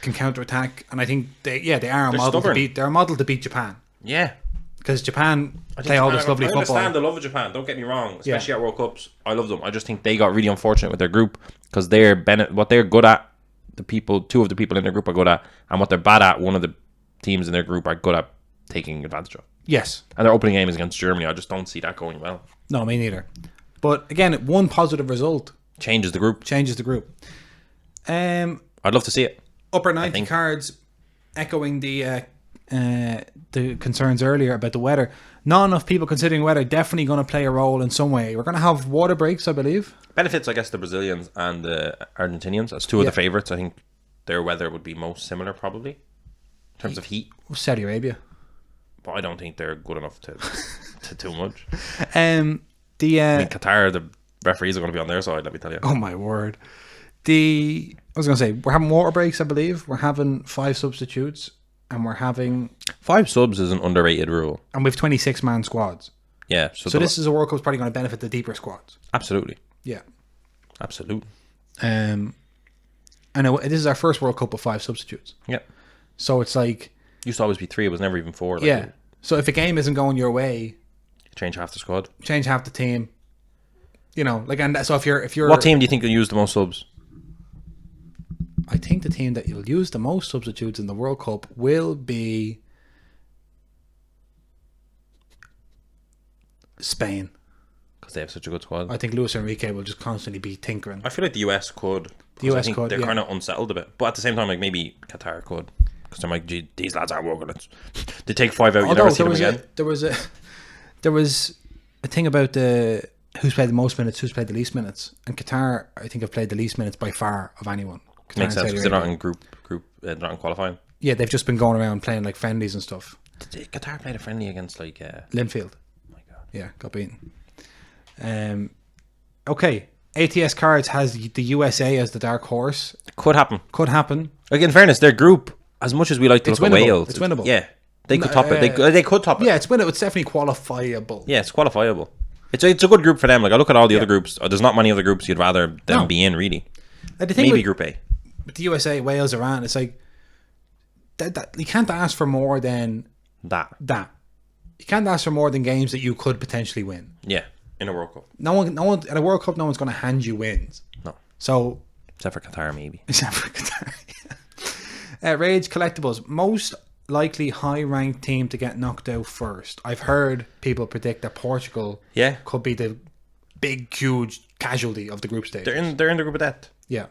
Speaker 1: can counter attack, and I think they are a model
Speaker 2: stubborn.
Speaker 1: to beat. They're a model to beat Japan
Speaker 2: Yeah.
Speaker 1: because Japan play all this lovely
Speaker 2: I
Speaker 1: football.
Speaker 2: understand the love of Japan. Don't get me wrong, especially at World Cups. I love them. I just think they got really unfortunate with their group because what they're good at. Two of the people in their group are good at, and what they're bad at, one of the teams in their group are good at taking advantage of.
Speaker 1: Yes.
Speaker 2: And their opening game is against Germany. I just don't see that going well.
Speaker 1: No, me neither. But again, one positive result
Speaker 2: Changes the group.
Speaker 1: changes the group.
Speaker 2: I'd love to see it.
Speaker 1: Upper 90 cards, echoing the concerns earlier about the weather. Not enough people considering weather. Definitely going to play a role in some way. We're going to have water breaks, I believe.
Speaker 2: Benefits, I guess, the Brazilians and the Argentinians as two of
Speaker 1: Yeah.
Speaker 2: the favourites. I think their weather would be most similar, probably, in terms of heat.
Speaker 1: Saudi Arabia.
Speaker 2: But I don't think they're good enough to too much.
Speaker 1: The
Speaker 2: I mean, Qatar, the referees are going to be on their side, let me tell you.
Speaker 1: oh my word. I was going to say, we're having water breaks, I believe. We're having 5 substitutes, and we're having...
Speaker 2: 5 subs is an underrated rule.
Speaker 1: And we've 26-man squads.
Speaker 2: Yeah.
Speaker 1: So this is a World Cup's probably going to benefit the deeper squads.
Speaker 2: Absolutely.
Speaker 1: Yeah.
Speaker 2: Absolutely.
Speaker 1: I know this is our first World Cup with 5 substitutes.
Speaker 2: Yeah.
Speaker 1: So it's like,
Speaker 2: Used to always be 3. It was never even 4. Like,
Speaker 1: yeah. So if a game isn't going your way,
Speaker 2: change half the squad.
Speaker 1: change half the team. You know, like, and so if you're,
Speaker 2: What team do you think will use the most subs?
Speaker 1: I think the team that you'll use the most substitutes in the World Cup will be Spain.
Speaker 2: Because they have such a good squad.
Speaker 1: I think Luis Enrique will just constantly be tinkering.
Speaker 2: I feel like the US could.
Speaker 1: The US
Speaker 2: I think
Speaker 1: could,
Speaker 2: they're
Speaker 1: yeah.
Speaker 2: kind of unsettled a bit. But at the same time, like maybe Qatar could. Because they're like, gee, these lads aren't working. They take 5 out, you
Speaker 1: Although
Speaker 2: never see them again.
Speaker 1: there was a thing about the who's played the most minutes, who's played the least minutes, and Qatar I think have played the least minutes by far of anyone. Qatar
Speaker 2: Makes
Speaker 1: and
Speaker 2: sense
Speaker 1: Saudi
Speaker 2: because they're not
Speaker 1: Arabia.
Speaker 2: in group. They're not in qualifying.
Speaker 1: Yeah, they've just been going around playing like friendlies and stuff.
Speaker 2: Did Qatar played a friendly against like?
Speaker 1: Linfield,
Speaker 2: Oh my god.
Speaker 1: yeah, got beaten. Okay, ATS Cards has the USA as the dark horse.
Speaker 2: Could happen.
Speaker 1: Could happen.
Speaker 2: Like in fairness, their group, as much as we like to
Speaker 1: It's
Speaker 2: look at
Speaker 1: winnable.
Speaker 2: Wales,
Speaker 1: It's winnable.
Speaker 2: Yeah, they could top it. They could top it.
Speaker 1: Yeah, it's winnable. It's definitely qualifiable.
Speaker 2: Yeah, it's qualifiable. It's a good group for them. Like I look at all the other groups. There's not many other groups you'd rather them
Speaker 1: No.
Speaker 2: be in. Really,
Speaker 1: Like, the thing
Speaker 2: maybe
Speaker 1: with,
Speaker 2: Group A.
Speaker 1: with the USA, Wales, Iran, it's like that you can't ask for more than
Speaker 2: That.
Speaker 1: You can't ask for more than games that you could potentially win.
Speaker 2: Yeah, in a World Cup.
Speaker 1: No one at a World Cup, no one's going to hand you wins.
Speaker 2: No,
Speaker 1: So,
Speaker 2: except for Qatar, maybe.
Speaker 1: except for Qatar. Rage Collectibles, most likely high-ranked team to get knocked out first. I've heard people predict that Portugal
Speaker 2: Yeah,
Speaker 1: could be the big, huge casualty of the group stage.
Speaker 2: they're in the group of death.
Speaker 1: Yeah,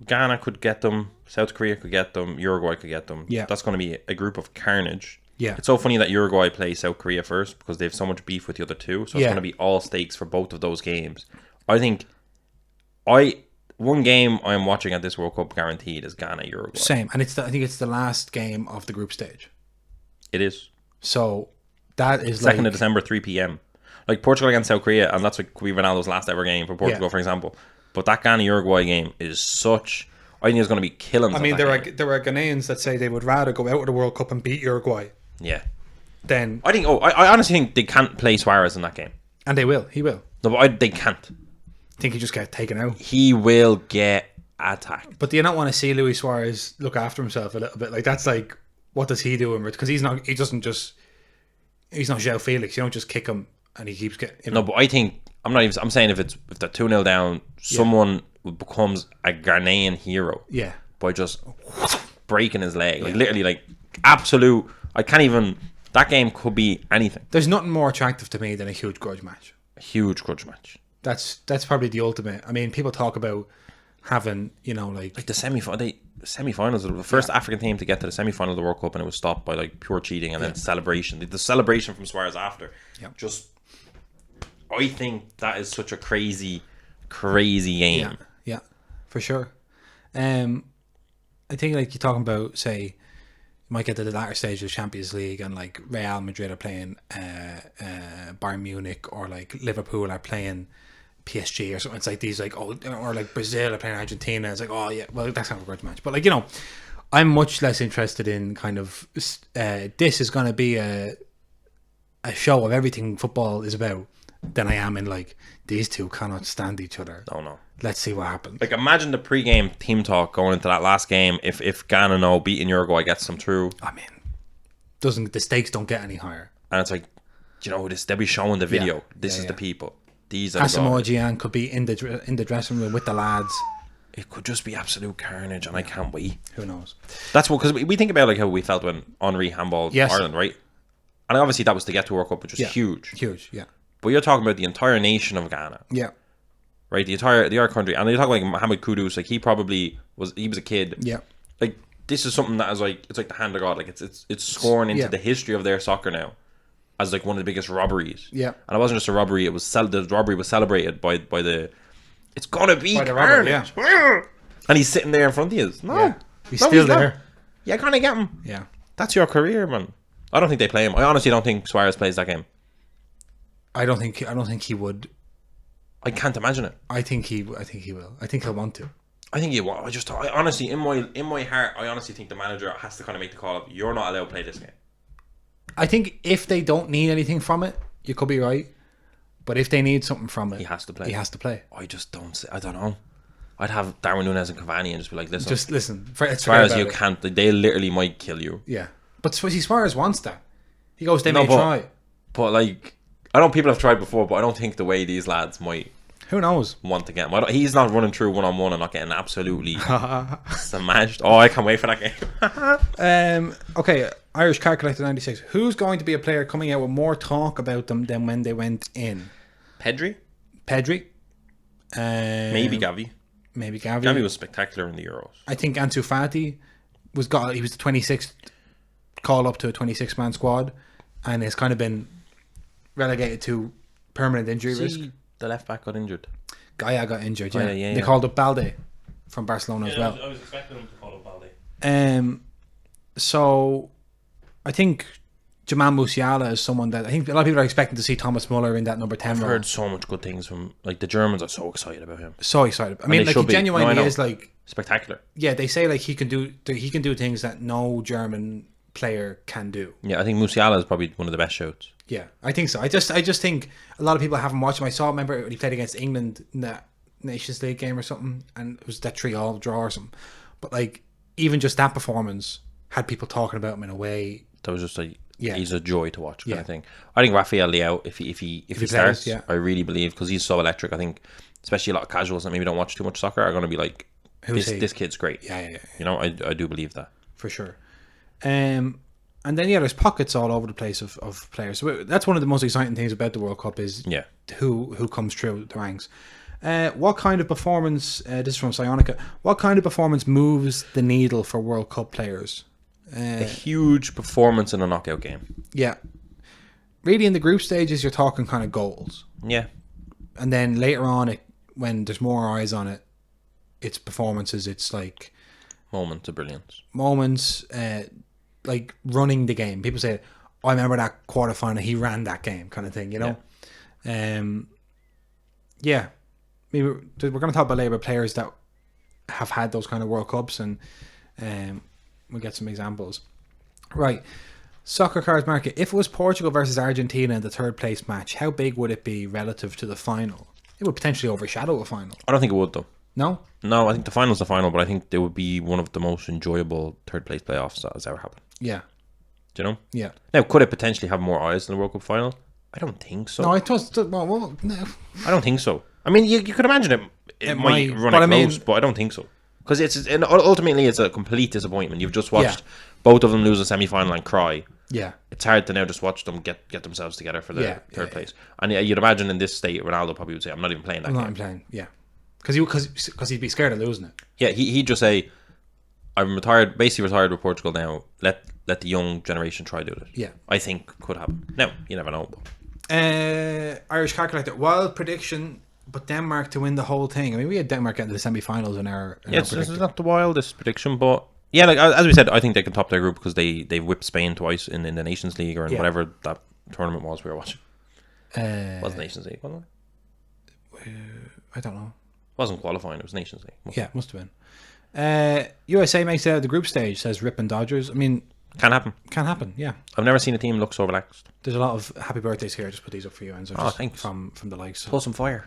Speaker 2: Ghana could get them. South Korea could get them. Uruguay could get them.
Speaker 1: Yeah.
Speaker 2: That's going to be a group of carnage.
Speaker 1: yeah,
Speaker 2: It's so funny that Uruguay plays South Korea first because they have so much beef with the other two. So it's
Speaker 1: Yeah.
Speaker 2: going to be all stakes for both of those games. I think one game I'm watching at this World Cup guaranteed is Ghana Uruguay.
Speaker 1: same. And I think it's the last game of the group stage.
Speaker 2: It is
Speaker 1: So that is
Speaker 2: 2nd
Speaker 1: like
Speaker 2: of December, 3 p.m. Like Portugal against South Korea, and that's like Ronaldo's last ever game for Portugal,
Speaker 1: Yeah.
Speaker 2: for example. But that Ghana Uruguay game is such. I think it's going to be killing.
Speaker 1: I mean, there are Ghanaians that say they would rather go out of the World Cup and beat Uruguay
Speaker 2: Yeah,
Speaker 1: than,
Speaker 2: I think. I honestly think they can't play Suarez in that game.
Speaker 1: and they will. He will.
Speaker 2: No, but they can't.
Speaker 1: I think he just get taken out.
Speaker 2: He will get attacked.
Speaker 1: But do you not want to see Luis Suarez look after himself a little bit? Like, that's like, what does he do? Because he's not João Felix. You don't just kick him and he keeps getting.
Speaker 2: No, but I think I'm saying if they're 2-0 down, someone becomes a Ghanaian hero
Speaker 1: Yeah.
Speaker 2: by just breaking his leg, like literally, like absolute. I can't even. That game could be anything.
Speaker 1: There's nothing more attractive to me than a huge grudge match.
Speaker 2: A huge grudge match.
Speaker 1: That's probably the ultimate. I mean, people talk about having,
Speaker 2: Like the semi-finals, the first African team to get to the semi-final of the World Cup, and it was stopped by like pure cheating and then celebration. The celebration from Suarez after, just. I think that is such a crazy game.
Speaker 1: Yeah, for sure. I think like you're talking about, say, you might get to the latter stage of the Champions League and like Real Madrid are playing Bayern Munich, or like Liverpool are playing PSG or something. It's like these like, or like Brazil are playing Argentina. It's like, oh yeah, well, that's kind of a grudge match. But like, I'm much less interested in kind of this is going to be a show of everything football is about than I am in like, these two cannot stand each other.
Speaker 2: Oh no.
Speaker 3: Let's see what happens.
Speaker 2: Like, imagine the pre-game team talk going into that last game. If Ghana beating Uruguay gets them through,
Speaker 1: I mean, the stakes don't get any higher.
Speaker 2: and it's like, they'll be showing the video. This is the people. These are the
Speaker 1: Asamoah
Speaker 2: guys.
Speaker 1: Gyan could be in the dressing room with the lads.
Speaker 2: It could just be absolute carnage, and I can't wait.
Speaker 1: Who knows?
Speaker 2: That's what, because we think about like how we felt when Henry handballed
Speaker 1: Yes.
Speaker 2: Ireland, right? And obviously that was to get to World Cup, which was huge.
Speaker 1: Huge, yeah.
Speaker 2: But you're talking about the entire nation of Ghana,
Speaker 1: Yeah.
Speaker 2: right? The entire country, and you talk like Mohamed Kudus, like he was a kid.
Speaker 1: Yeah.
Speaker 2: Like, this is something that is like, it's like the hand of God. Like it's scoring into the history of their soccer now as like one of the biggest robberies.
Speaker 1: Yeah.
Speaker 2: And it wasn't just a robbery; it was the robbery was celebrated by the. It's gonna be
Speaker 1: By the robber,
Speaker 2: carnage. And he's sitting there in front of you. No,
Speaker 1: Yeah. He's
Speaker 2: no,
Speaker 1: still
Speaker 2: not.
Speaker 1: there.
Speaker 2: You're gonna get him.
Speaker 1: Yeah.
Speaker 2: That's your career, man. I don't think they play him. I honestly don't think Suarez plays that game.
Speaker 1: I don't think he would.
Speaker 2: I can't imagine it.
Speaker 1: I think he will. I think he'll want to.
Speaker 2: I think he will. I honestly, in my heart, I honestly think the manager has to kind of make the call of, you're not allowed to play this game.
Speaker 1: I think if they don't need anything from it, you could be right. But if they need something from it,
Speaker 2: He has to play.
Speaker 1: He has to play.
Speaker 2: I just don't. I don't know. I'd have Darwin Núñez and Cavani and just be like, listen.
Speaker 1: Just listen.
Speaker 2: Suarez, you can't. They literally might kill you.
Speaker 1: Yeah, but Suarez wants that. He goes, they
Speaker 2: No,
Speaker 1: may
Speaker 2: but-
Speaker 1: try.
Speaker 2: But like, I know people have tried before, but I don't think the way these lads might
Speaker 1: Who knows?
Speaker 2: want to get him. He's not running through 1-on-1 and not getting absolutely smashed. Oh, I can't wait for that game.
Speaker 1: Okay, Irish Calculator 96. Who's going to be a player coming out with more talk about them than when they went in?
Speaker 2: Pedri?
Speaker 1: Pedri.
Speaker 2: Maybe Gavi.
Speaker 1: Maybe Gavi.
Speaker 2: Gavi was spectacular in the Euros.
Speaker 1: I think Ansu Fati he was the 26th call up to a 26-man squad, and has kind of been relegated to permanent injury risk.
Speaker 2: The left back got injured.
Speaker 1: Gaia got injured. Yeah,
Speaker 2: yeah,
Speaker 1: they
Speaker 2: yeah.
Speaker 1: called up Balde from Barcelona as well.
Speaker 2: I was expecting him to call up Balde.
Speaker 1: So I think Jamal Musiala is someone that I think a lot of people are expecting to see Thomas Muller in that number 10
Speaker 2: I've
Speaker 1: role.
Speaker 2: heard so much good things from, like, the Germans are so excited about him.
Speaker 1: So excited. I mean,
Speaker 2: they
Speaker 1: like,
Speaker 2: should
Speaker 1: he
Speaker 2: be.
Speaker 1: genuinely
Speaker 2: No, I know.
Speaker 1: is like,
Speaker 2: Spectacular.
Speaker 1: yeah, they say like he can do things that no German player can do.
Speaker 2: Yeah, I think Musiala is probably one of the best shouts.
Speaker 1: Yeah, I think so. I just think a lot of people haven't watched him. I saw, remember when he played against England in that Nations League game or something, and it was that 3-3 draw or something. But like, even just that performance had people talking about him in a way.
Speaker 2: That was just like,
Speaker 1: Yeah.
Speaker 2: he's a joy to watch kind
Speaker 1: Yeah.
Speaker 2: of thing. I think Rafael Leao, if he
Speaker 1: plays,
Speaker 2: starts,
Speaker 1: yeah.
Speaker 2: I really believe, because he's so electric. I think especially a lot of casuals that maybe don't watch too much soccer are going to be like,
Speaker 1: Who's he?
Speaker 2: this kid's great.
Speaker 1: Yeah,
Speaker 2: You know, I do believe that.
Speaker 1: for sure. And then there's pockets all over the place of players. So that's one of the most exciting things about the World Cup is
Speaker 2: Yeah.
Speaker 1: who comes through the ranks. What kind of performance? This is from Sionica. What kind of performance moves the needle for World Cup players?
Speaker 2: A huge performance in a knockout game.
Speaker 1: Yeah, really in the group stages, you're talking kind of goals,
Speaker 2: Yeah.
Speaker 1: and then later on, when there's more eyes on it, it's performances. It's like
Speaker 2: Moments of brilliance.
Speaker 1: moments, like running the game. People say, "I remember that quarterfinal. He ran that game," kind of thing. You know. Yeah. Maybe we're going to talk about later players that have had those kind of World Cups, and we'll get some examples. Right. Soccer cards market. If it was Portugal versus Argentina in the third place match, how big would it be relative to the final? It would potentially overshadow a final.
Speaker 2: I don't think it would, though.
Speaker 1: No?
Speaker 2: No, I think the final's the final, but I think it would be one of the most enjoyable third place playoffs that has ever happened.
Speaker 1: Yeah.
Speaker 2: Do you know?
Speaker 1: Yeah.
Speaker 2: Now, could it potentially have more eyes than the World Cup final? I don't think so.
Speaker 1: No, it was. Well, no.
Speaker 2: I don't think so. I mean, you could imagine it might run
Speaker 1: but
Speaker 2: it
Speaker 1: I mean-
Speaker 2: close, but I don't think so. Because ultimately it's a complete disappointment. You've just watched both of them lose a semi-final and cry.
Speaker 1: Yeah.
Speaker 2: It's hard to now just watch them get themselves together for the
Speaker 1: Yeah,
Speaker 2: third
Speaker 1: yeah,
Speaker 2: place. And you'd imagine in this state, Ronaldo probably would say, "I'm not even playing that
Speaker 1: I'm
Speaker 2: game."
Speaker 1: not playing. Yeah. Because he'd be scared of losing it.
Speaker 2: Yeah, he'd just say, "I'm retired, basically retired with Portugal now. Let the young generation try do it."
Speaker 1: Yeah.
Speaker 2: I think could happen. Now, you never know.
Speaker 1: Irish calculator. Wild prediction, but Denmark to win the whole thing. I mean, we had Denmark getting to the semi-finals in our
Speaker 2: Yeah, it's not the wildest prediction, but yeah, like as we said, I think they can top their group because they've whipped Spain twice in the Nations League or in whatever that tournament was we were watching. Was Nations League, wasn't it?
Speaker 1: I don't know.
Speaker 2: Wasn't qualifying, it was Nations League.
Speaker 1: Yeah, must have been. USA makes it out of the group stage, says Rip and Dodgers. I mean,
Speaker 2: Can happen.
Speaker 1: can happen, yeah.
Speaker 2: I've never seen a team look so relaxed.
Speaker 1: There's a lot of happy birthdays here. I just put these up for you, Enzo.
Speaker 2: Oh,
Speaker 1: just
Speaker 2: thanks.
Speaker 1: From the likes.
Speaker 2: Pull some fire.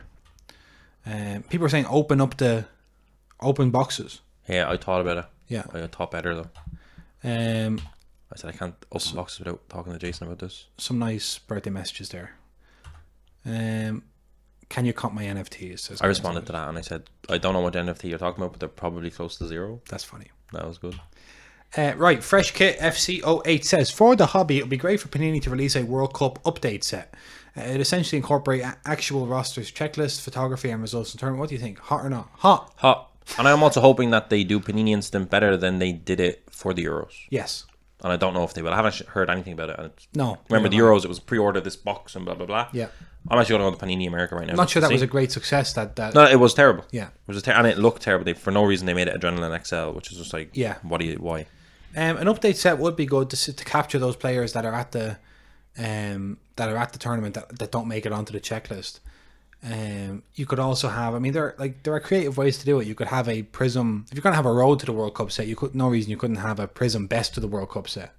Speaker 1: People are saying open boxes.
Speaker 2: Yeah, I thought about it.
Speaker 1: Yeah.
Speaker 2: I thought better though. I said I can't open boxes without talking to Jason about this.
Speaker 1: Some nice birthday messages there. Can you cut my NFTs? Says
Speaker 2: I responded to that and I said, I don't know what NFT you're talking about, but they're probably close to zero.
Speaker 1: That's funny.
Speaker 2: That was good.
Speaker 1: Right, Fresh Kit FC08 says, for the hobby, it would be great for Panini to release a World Cup update set. It essentially incorporate actual rosters, checklist, photography, and results in tournament. What do you think? Hot or not? Hot.
Speaker 2: Hot. And I'm also hoping that they do Panini Instant better than they did it for the Euros.
Speaker 1: Yes.
Speaker 2: And I don't know if they will. I haven't heard anything about it. And
Speaker 1: No.
Speaker 2: remember the Euros, it was pre-order this box and blah, blah, blah.
Speaker 1: Yeah.
Speaker 2: I'm actually going to go to Panini America right now.
Speaker 1: I'm not sure
Speaker 2: to
Speaker 1: that was
Speaker 2: see.
Speaker 1: a great success. That
Speaker 2: No, it was terrible.
Speaker 1: Yeah.
Speaker 2: It was and it looked terrible. They, for no reason, they made it Adrenaline XL, which is just like,
Speaker 1: Yeah.
Speaker 2: why?
Speaker 1: An update set would be good to capture those players that are at the tournament that don't make it onto the checklist. You could also have, I mean, there are creative ways to do it. You could have a Prism. If you're going to have a Road to the World Cup set, no reason you couldn't have a Prism Best to the World Cup set.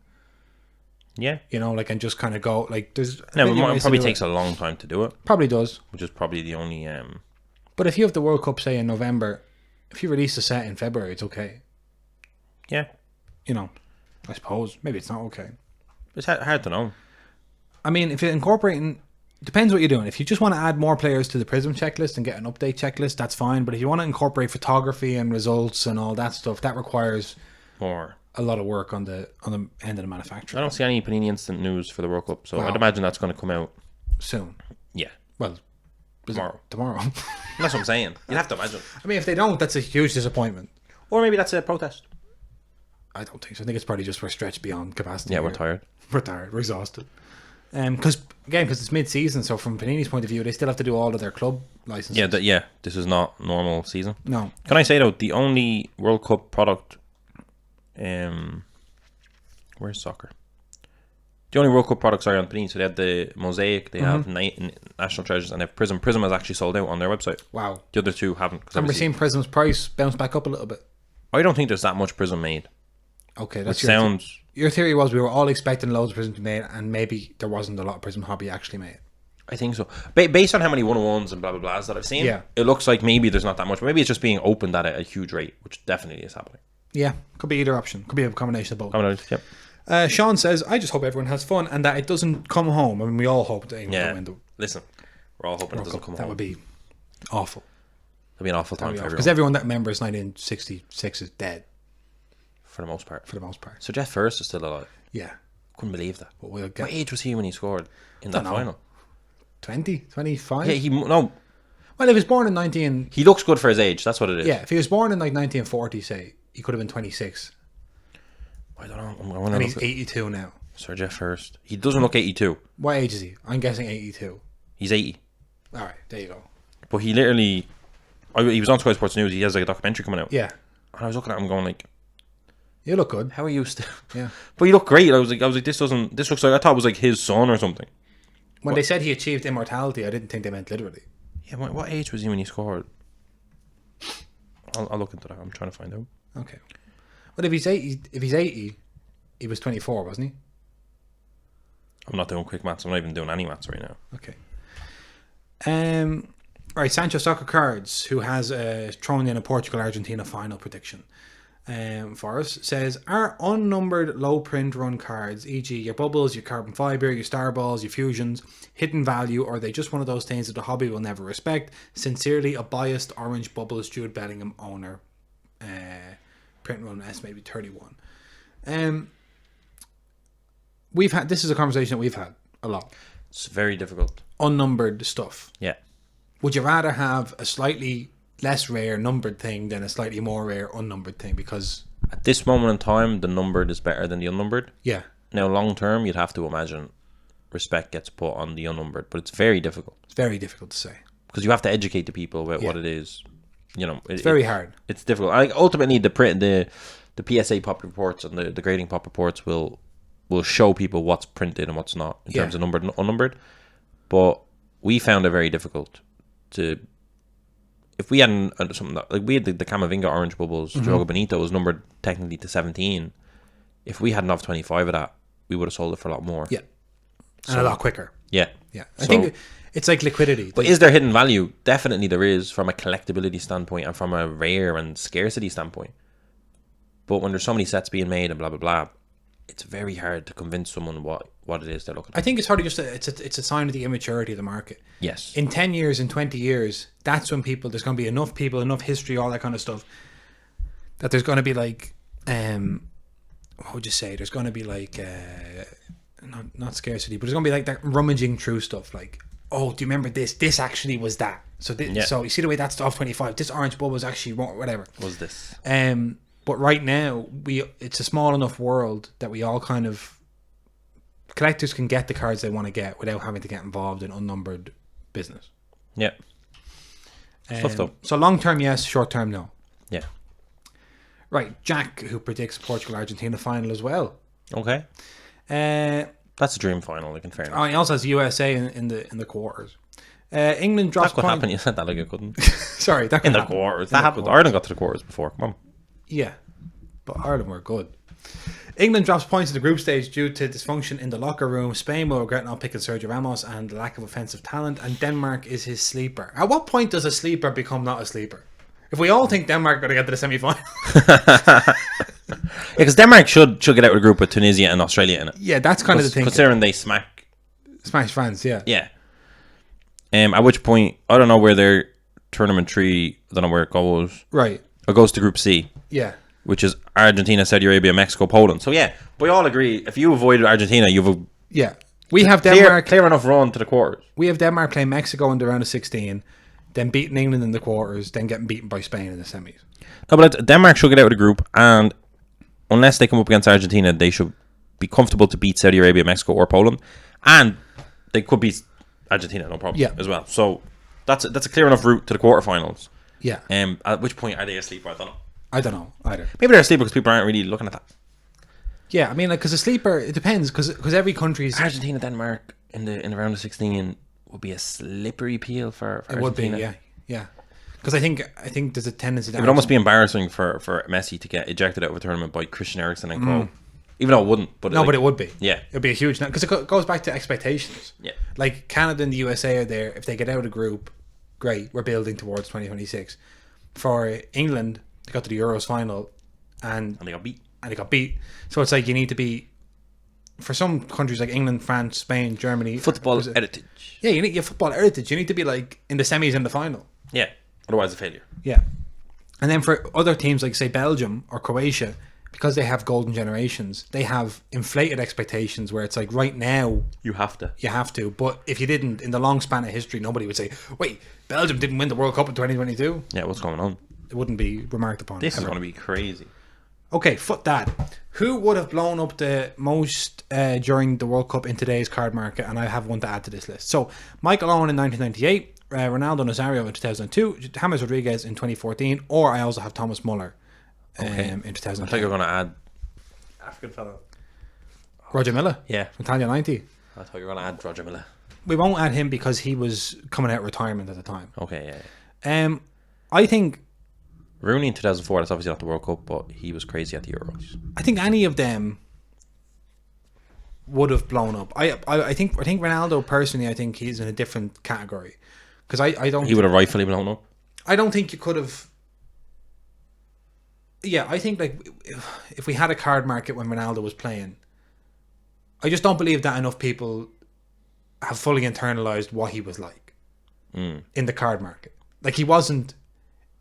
Speaker 2: Yeah.
Speaker 1: You know, like, and just kind of go, like, there's...
Speaker 2: No,
Speaker 1: million
Speaker 2: it
Speaker 1: ways to
Speaker 2: probably
Speaker 1: do
Speaker 2: takes a long time to do it,
Speaker 1: Probably does.
Speaker 2: which is probably the only...
Speaker 1: But if you have the World Cup, say, in November, if you release a set in February, it's okay.
Speaker 2: Yeah.
Speaker 1: You know, I suppose. Maybe it's not okay.
Speaker 2: It's hard to know.
Speaker 1: I mean, if you're incorporating... Depends what you're doing. If you just want to add more players to the Prism checklist and get an update checklist, that's fine. But if you want to incorporate photography and results and all that stuff, that requires
Speaker 2: More.
Speaker 1: a lot of work on the end of the manufacturer.
Speaker 2: I don't see any Panini Instant news for the World Cup, so
Speaker 1: Wow.
Speaker 2: I'd imagine that's going to come out.
Speaker 1: Soon.
Speaker 2: Yeah.
Speaker 1: Well, Tomorrow.
Speaker 2: That's what I'm saying. You'd have to imagine.
Speaker 1: I mean, if they don't, that's a huge disappointment.
Speaker 2: Or maybe that's a protest.
Speaker 1: I don't think so. I think it's probably just we're stretched beyond capacity.
Speaker 2: Yeah, we're
Speaker 1: here.
Speaker 2: tired.
Speaker 1: We're tired. We're exhausted. Because it's mid-season, so from Panini's point of view, they still have to do all of their club licenses.
Speaker 2: Yeah, this is not normal season.
Speaker 1: No.
Speaker 2: Can I say, though, the only World Cup product... where's soccer? The only World Cup products are on Panini. So they have the Mosaic, they have National Treasures, and they have Prism. Prism has actually sold out on their website.
Speaker 1: Wow.
Speaker 2: The other two haven't. 'Cause
Speaker 1: And we're
Speaker 2: obviously-
Speaker 1: seeing Prism's price bounce back up a little bit.
Speaker 2: I don't think there's that much Prism made.
Speaker 1: Okay,
Speaker 2: Which
Speaker 1: that's
Speaker 2: sounds...
Speaker 1: your theory was we were all expecting loads of Prism to be made, and maybe there wasn't a lot of Prism hobby actually made.
Speaker 2: I think so. Based on how many 101s and blah blah blahs that I've seen,
Speaker 1: Yeah.
Speaker 2: it looks like maybe there's not that much. Maybe it's just being opened at a huge rate, which definitely is happening.
Speaker 1: Yeah, could be either option. Could be a combination of both.
Speaker 2: Yep.
Speaker 1: Sean says, I just hope everyone has fun and that it doesn't come home. I mean, we all hope that
Speaker 2: Yeah.
Speaker 1: don't win the
Speaker 2: Listen, we're all hoping it
Speaker 1: World
Speaker 2: doesn't
Speaker 1: Cup.
Speaker 2: come
Speaker 1: That
Speaker 2: home.
Speaker 1: would be awful.
Speaker 2: That'd be an awful time for
Speaker 1: Because
Speaker 2: everyone,
Speaker 1: everyone that remembers 1966 is dead
Speaker 2: for the most part.
Speaker 1: for the most part.
Speaker 2: So Jeff First is still alive.
Speaker 1: Yeah.
Speaker 2: Couldn't believe that.
Speaker 1: But we'll
Speaker 2: What
Speaker 1: get
Speaker 2: age was he when he scored in that
Speaker 1: Dunno.
Speaker 2: final?
Speaker 1: 20, 25?
Speaker 2: Yeah, no.
Speaker 1: Well, if he was born in 19...
Speaker 2: He looks good for his age. That's what it is.
Speaker 1: Yeah, if he was born in like 1940, say, he could have been 26.
Speaker 2: I don't know. I'm going
Speaker 1: And
Speaker 2: to
Speaker 1: he's
Speaker 2: look at
Speaker 1: 82 now.
Speaker 2: Sir Jeff First. He doesn't look 82.
Speaker 1: What age is he? I'm guessing 82.
Speaker 2: He's 80.
Speaker 1: All right, there you go.
Speaker 2: But he literally... he was on Sky Sports News. He has like a documentary coming out.
Speaker 1: Yeah.
Speaker 2: And I was looking at him going like,
Speaker 1: You look good.
Speaker 2: how are you still...
Speaker 1: Yeah.
Speaker 2: But he looked great. I was like, this looks like... I thought it was like his son or something.
Speaker 1: When they said he achieved immortality, I didn't think they meant literally.
Speaker 2: Yeah, what age was he when he scored? I'll look into that. I'm trying to find out.
Speaker 1: Okay. Well, if he's 80, he was 24, wasn't he?
Speaker 2: I'm not doing quick maths. I'm not even doing any maths right now.
Speaker 1: Okay. Right, Sancho Soccer Cards, who has thrown in a Portugal-Argentina final prediction for us, says, are unnumbered low print run cards, e.g. your bubbles, your carbon fibre, your star balls, your fusions, hidden value, or are they just one of those things that the hobby will never respect? Sincerely, a biased orange bubbles Jude Bellingham owner. Print run S maybe 31. This is a conversation that we've had a lot.
Speaker 2: It's very difficult.
Speaker 1: Unnumbered stuff.
Speaker 2: Yeah.
Speaker 1: Would you rather have a slightly less rare numbered thing than a slightly more rare unnumbered thing? Because
Speaker 2: At this moment in time, the numbered is better than the unnumbered.
Speaker 1: yeah,
Speaker 2: Now, long term, you'd have to imagine respect gets put on the unnumbered, but it's very difficult
Speaker 1: it's very difficult to say.
Speaker 2: because you have to educate the people about
Speaker 1: Yeah.
Speaker 2: what it is. You know,
Speaker 1: It's very hard.
Speaker 2: It's difficult. Like ultimately, the PSA pop reports and the grading pop reports will show people what's printed and what's not in terms of numbered and unnumbered. But we found it very difficult to. If we hadn't something that, like we had the Camavinga orange bubbles, Diogo Benito was numbered technically to 17. If we hadn't have 25 of that, we would have sold it for a lot more.
Speaker 1: Yeah, and a lot quicker.
Speaker 2: Yeah.
Speaker 1: Yeah, I think it's like liquidity.
Speaker 2: But is there hidden value? Definitely there is from a collectability standpoint and from a rare and scarcity standpoint. But when there's so many sets being made and blah, blah, blah, it's very hard to convince someone what it is they're looking
Speaker 1: I
Speaker 2: at.
Speaker 1: think it's probably just it's a sign of the immaturity of the market.
Speaker 2: Yes.
Speaker 1: In 10 years, in 20 years, that's when there's going to be enough people, enough history, all that kind of stuff, that there's going to be like, what would you say? There's going to be like, not scarcity, but there's going to be like that rummaging through stuff. Like, oh, do you remember this? This actually was that. So so you see the way that's off 25. This orange bubble was actually whatever.
Speaker 2: Was this?
Speaker 1: But right now, it's a small enough world that we all kind of collectors can get the cards they want to get without having to get involved in unnumbered business.
Speaker 2: Yeah. Stuff though.
Speaker 1: So long term, yes. Short term, no.
Speaker 2: Yeah.
Speaker 1: Right, Jack, who predicts Portugal-Argentina final as well.
Speaker 2: Okay. That's a dream final, like in fairness.
Speaker 1: He also has USA in the quarters. England drops
Speaker 2: That's what
Speaker 1: point.
Speaker 2: happened. You said that like I couldn't.
Speaker 1: Sorry, that
Speaker 2: In
Speaker 1: could
Speaker 2: the
Speaker 1: happen.
Speaker 2: quarters.
Speaker 1: In
Speaker 2: That
Speaker 1: the
Speaker 2: happened.
Speaker 1: quarters.
Speaker 2: Ireland got to the quarters before. Come on.
Speaker 1: Yeah, but Ireland were good. England drops points in the group stage due to dysfunction in the locker room. Spain will regret not picking Sergio Ramos and the lack of offensive talent. And Denmark is his sleeper. At what point does a sleeper become not a sleeper? If we all think Denmark are going to get to the semi-final.
Speaker 2: Yeah, because Denmark should get out of the group with Tunisia and Australia in it.
Speaker 1: Yeah, that's kind of the thing.
Speaker 2: Considering they smash
Speaker 1: France, yeah.
Speaker 2: Yeah. At which point, I don't know where their tournament 3, I don't know where it goes.
Speaker 1: Right.
Speaker 2: It goes to Group C.
Speaker 1: Yeah.
Speaker 2: Which is Argentina, Saudi Arabia, Mexico, Poland. So yeah, we all agree, if you avoided Argentina, you've a
Speaker 1: we have Denmark
Speaker 2: clear enough run to the quarters.
Speaker 1: We have Denmark playing Mexico in the round of 16, then beating England in the quarters, then getting beaten by Spain in the semis.
Speaker 2: No, but Denmark should get out of the group, and unless they come up against Argentina, they should be comfortable to beat Saudi Arabia, Mexico, or Poland, and they could beat Argentina, no problem, as well. So that's a clear enough route to the quarterfinals.
Speaker 1: Yeah.
Speaker 2: At which point are they asleep?
Speaker 1: I don't know either.
Speaker 2: Maybe they're asleep because people aren't really looking at that.
Speaker 1: Yeah, I mean, like, because a sleeper, it depends, because every country's...
Speaker 2: Argentina, Denmark in the round of 16 would be a slippery peel for Argentina.
Speaker 1: It would be, yeah. Because I think there's a tendency...
Speaker 2: It would almost be embarrassing for Messi to get ejected out of a tournament by Christian Eriksen and co. Even though it wouldn't. But
Speaker 1: but it would be.
Speaker 2: Yeah.
Speaker 1: It would be a huge... Because it goes back to expectations.
Speaker 2: Yeah.
Speaker 1: Like, Canada and the USA are there. If they get out of the group, great, we're building towards 2026. For England, they got to the Euros final and
Speaker 2: they got beat.
Speaker 1: So it's like you need to be, for some countries like England, France, Spain, Germany,
Speaker 2: football heritage.
Speaker 1: Yeah, you need your football heritage. You need to be like in the semis and the final.
Speaker 2: Yeah, otherwise a failure.
Speaker 1: Yeah, and then for other teams like say Belgium or Croatia, because they have golden generations, they have inflated expectations where it's like right now
Speaker 2: you have to.
Speaker 1: But if you didn't, in the long span of history, nobody would say, "Wait, Belgium didn't win the World Cup in 2022."
Speaker 2: Yeah, what's going on?
Speaker 1: It wouldn't be remarked upon.
Speaker 2: This is going to be crazy.
Speaker 1: Okay, foot that. Who would have blown up the most during the World Cup in today's card market? And I have one to add to this list. So, Michael Owen in 1998, Ronaldo Nazario in 2002, James Rodriguez in 2014, or I also have Thomas Muller in 2010.
Speaker 2: I thought you were going to add African fellow.
Speaker 1: Roger Milla?
Speaker 2: Yeah.
Speaker 1: From Italia 90.
Speaker 2: I thought you were going to add Roger Milla.
Speaker 1: We won't add him because he was coming out of retirement at the time.
Speaker 2: Okay, yeah.
Speaker 1: I think...
Speaker 2: Rooney in 2004, that's obviously not the World Cup, but he was crazy at the Euros.
Speaker 1: I think any of them would have blown up. I think Ronaldo, personally, I think he's in a different category. Because I don't...
Speaker 2: He would have rightfully blown up.
Speaker 1: I don't think you could have... Yeah, I think like if we had a card market when Ronaldo was playing, I just don't believe that enough people have fully internalized what he was like in the card market. Like he wasn't...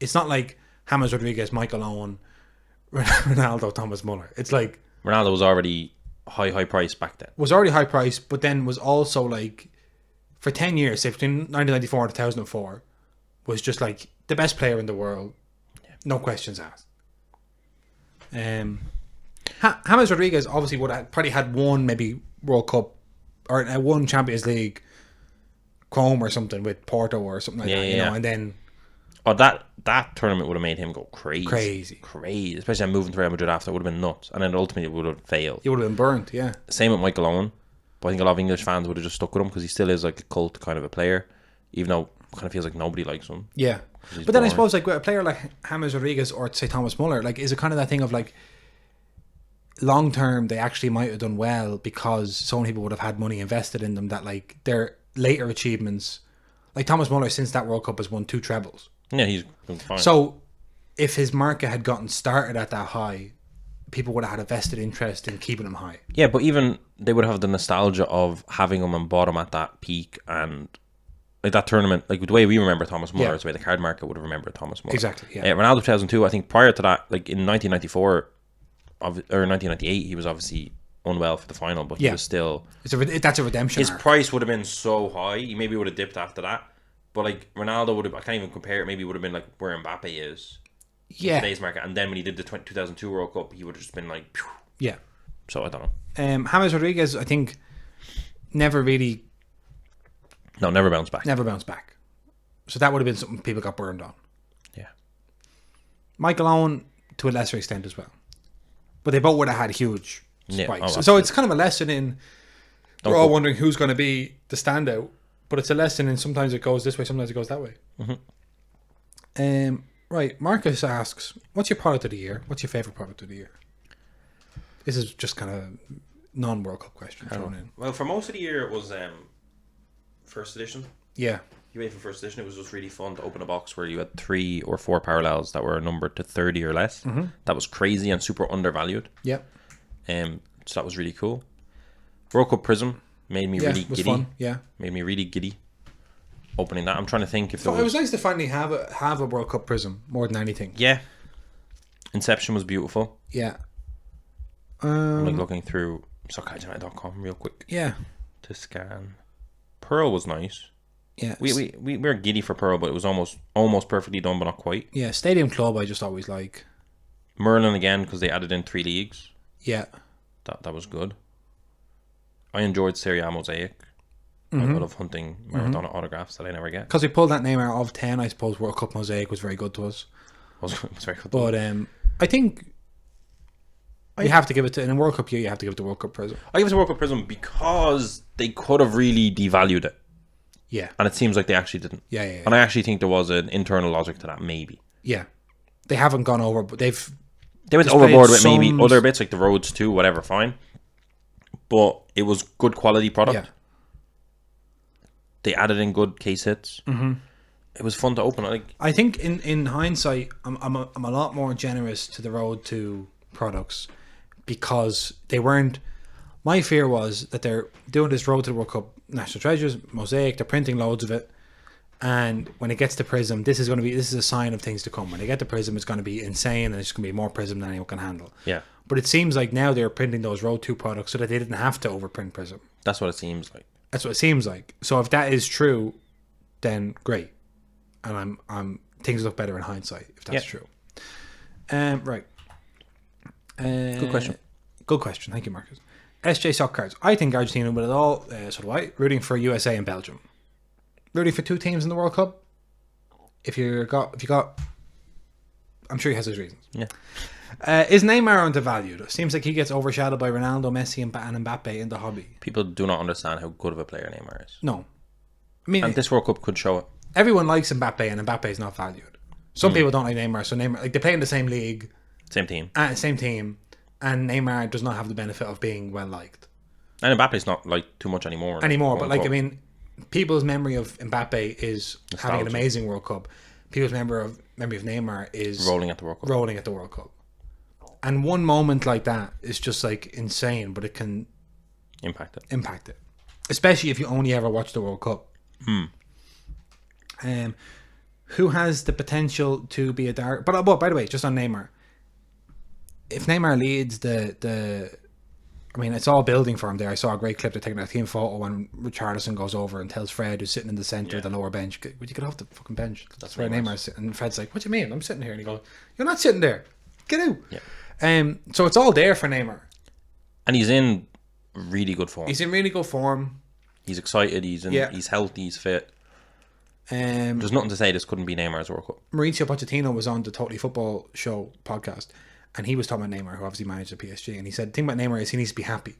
Speaker 1: It's not like James Rodriguez, Michael Owen, Ronaldo, Thomas Muller. It's like...
Speaker 2: Ronaldo was already high price back then.
Speaker 1: Was already high price, but then was also like... For 10 years, say between 1994 and 2004, was just like the best player in the world. Yeah. No questions asked. James Rodriguez obviously would have probably had one maybe World Cup or one Champions League Chrome or something with Porto or something like that, you know, and then...
Speaker 2: Oh, that tournament would have made him go crazy. Especially moving to Real Madrid after, it would have been nuts. And then ultimately it would have failed.
Speaker 1: He would have been burnt, yeah.
Speaker 2: Same with Michael Owen. But I think a lot of English fans would have just stuck with him because he still is like a cult kind of a player, even though it kind of feels like nobody likes him.
Speaker 1: Yeah. But then I suppose like a player like James Rodriguez or say Thomas Muller, like is it kind of that thing of like long term they actually might have done well because so many people would have had money invested in them that like their later achievements, like Thomas Muller since that World Cup has won 2 trebles.
Speaker 2: Yeah, he's been fine.
Speaker 1: So if his market had gotten started at that high, people would have had a vested interest in keeping him high.
Speaker 2: Yeah, but even they would have the nostalgia of having him and bought him at that peak and like that tournament, like the way we remember Thomas Muller is the way the card market would have remembered Thomas Muller.
Speaker 1: Exactly, yeah.
Speaker 2: Ronaldo 2002, I think prior to that, like in 1994 or 1998, he was obviously unwell for the final, but he was still...
Speaker 1: That's a redemption
Speaker 2: His
Speaker 1: arc.
Speaker 2: price would have been so high, he maybe would have dipped after that. But like Ronaldo would have, I can't even compare it, maybe would have been like where Mbappe is.
Speaker 1: Yeah.
Speaker 2: Today's market. And then when he did the 2002 World Cup, he would have just been like... Phew.
Speaker 1: Yeah.
Speaker 2: So I don't know.
Speaker 1: James Rodriguez, I think, never really...
Speaker 2: No, never bounced back.
Speaker 1: Never bounced back. So that would have been something people got burned on.
Speaker 2: Yeah.
Speaker 1: Michael Owen, to a lesser extent as well. But they both would have had huge spikes.
Speaker 2: Oh,
Speaker 1: so it's kind of a lesson in... We're all wondering who's going to be the standout. But it's a lesson in sometimes it goes this way, sometimes it goes that way. Right, Marcus asks, what's your product of the year? What's your favourite product of the year? This is just kind of non-World Cup question thrown in.
Speaker 2: Well, for most of the year, it was first edition.
Speaker 1: Yeah.
Speaker 2: UEFA first edition. It was just really fun to open a box where you had 3 or 4 parallels that were numbered to 30 or less.
Speaker 1: Mm-hmm.
Speaker 2: That was crazy and super undervalued.
Speaker 1: Yeah.
Speaker 2: So that was really cool. World Cup Prism made me really
Speaker 1: it was
Speaker 2: giddy.
Speaker 1: fun. Yeah.
Speaker 2: Made me really giddy. Opening that, I'm trying to think if
Speaker 1: So it was nice to finally have a World Cup Prism more than anything.
Speaker 2: Yeah. Inception was beautiful.
Speaker 1: Yeah.
Speaker 2: I'm like looking through soccerunited.com real quick
Speaker 1: Yeah.
Speaker 2: to scan. Pearl was nice.
Speaker 1: Yeah.
Speaker 2: We were giddy for Pearl, but it was almost perfectly done, but not quite.
Speaker 1: Yeah. Stadium Club, I just always like.
Speaker 2: Merlin again because they added in 3 leagues.
Speaker 1: Yeah.
Speaker 2: That was good. I enjoyed Serie A Mosaic. I love hunting Maradona autographs that I never get.
Speaker 1: Because we pulled that name out of 10, I suppose World Cup Mosaic was very good to us.
Speaker 2: It was very good.
Speaker 1: But I think you have to give it to, in a World Cup year, you have to give it to World Cup Prism.
Speaker 2: I give it to World Cup Prism because they could have really devalued it.
Speaker 1: Yeah.
Speaker 2: And it seems like they actually didn't.
Speaker 1: Yeah.
Speaker 2: And I actually think there was an internal logic to that, maybe.
Speaker 1: Yeah. They haven't gone over, but they
Speaker 2: went
Speaker 1: displayed
Speaker 2: overboard with maybe
Speaker 1: some-
Speaker 2: other bits, like the roads too, whatever, fine. But it was good quality product.
Speaker 1: Yeah.
Speaker 2: They added in good case hits. Mm-hmm. It was fun to open.
Speaker 1: I think in hindsight, I'm a lot more generous to the Road to products because they weren't. My fear was that they're doing this Road to the World Cup National Treasures Mosaic. They're printing loads of it, and when it gets to Prism, this is a sign of things to come. When they get to Prism, it's going to be insane, and it's going to be more Prism than anyone can handle.
Speaker 2: Yeah.
Speaker 1: But it seems like now they're printing those Road 2 products so that they didn't have to overprint Prism.
Speaker 2: That's what it seems like.
Speaker 1: That's what it seems like. So if that is true, then great. And I'm things look better in hindsight if that's true. Right.
Speaker 2: Good question.
Speaker 1: Good question. Thank you, Marcus. SJ Soccer Cards. I think Argentina will it all. So do I. Rooting for USA and Belgium. Rooting for 2 teams in the World Cup. If you got, I'm sure he has his reasons.
Speaker 2: Yeah.
Speaker 1: Is Neymar undervalued? Seems like he gets overshadowed by Ronaldo, Messi, and Mbappe in the hobby.
Speaker 2: People do not understand how good of a player Neymar is.
Speaker 1: No. I mean,
Speaker 2: And this World Cup could show it.
Speaker 1: everyone likes Mbappe, and Mbappe is not valued. Some people don't like Neymar, so Neymar, like, they play in the same league,
Speaker 2: Same team.
Speaker 1: same team, and Neymar does not have the benefit of being well liked
Speaker 2: And Mbappe's not like too much anymore.
Speaker 1: but like, I mean, people's memory of Mbappe is having an
Speaker 2: Nostalgia.
Speaker 1: amazing World Cup. People's memory of Neymar is
Speaker 2: rolling at the World Cup.
Speaker 1: rolling at the World Cup. And one moment like that is just like insane, but it can
Speaker 2: Impact it.
Speaker 1: impact it, especially if you only ever watch the World Cup. Who has the potential to be a dark? But by the way, just on Neymar, if Neymar leads I mean, it's all building for him there. I saw a great clip they're taking a team photo when Richarlison goes over and tells Fred, who's sitting in the centre of the lower bench, "Would you get off the fucking bench?" That's where Neymar's sitting. And Fred's like, "What do you mean? I'm sitting here." And he goes, "You're not sitting there. Get out."
Speaker 2: Yeah.
Speaker 1: So it's all there for Neymar.
Speaker 2: And he's in really good form.
Speaker 1: He's in really good form.
Speaker 2: He's excited. He's healthy. He's fit. There's nothing to say this couldn't be Neymar's World Cup.
Speaker 1: Mauricio Pochettino was on the Totally Football Show podcast, and he was talking about Neymar, who obviously managed the PSG, and he said the thing about Neymar is he needs to be happy.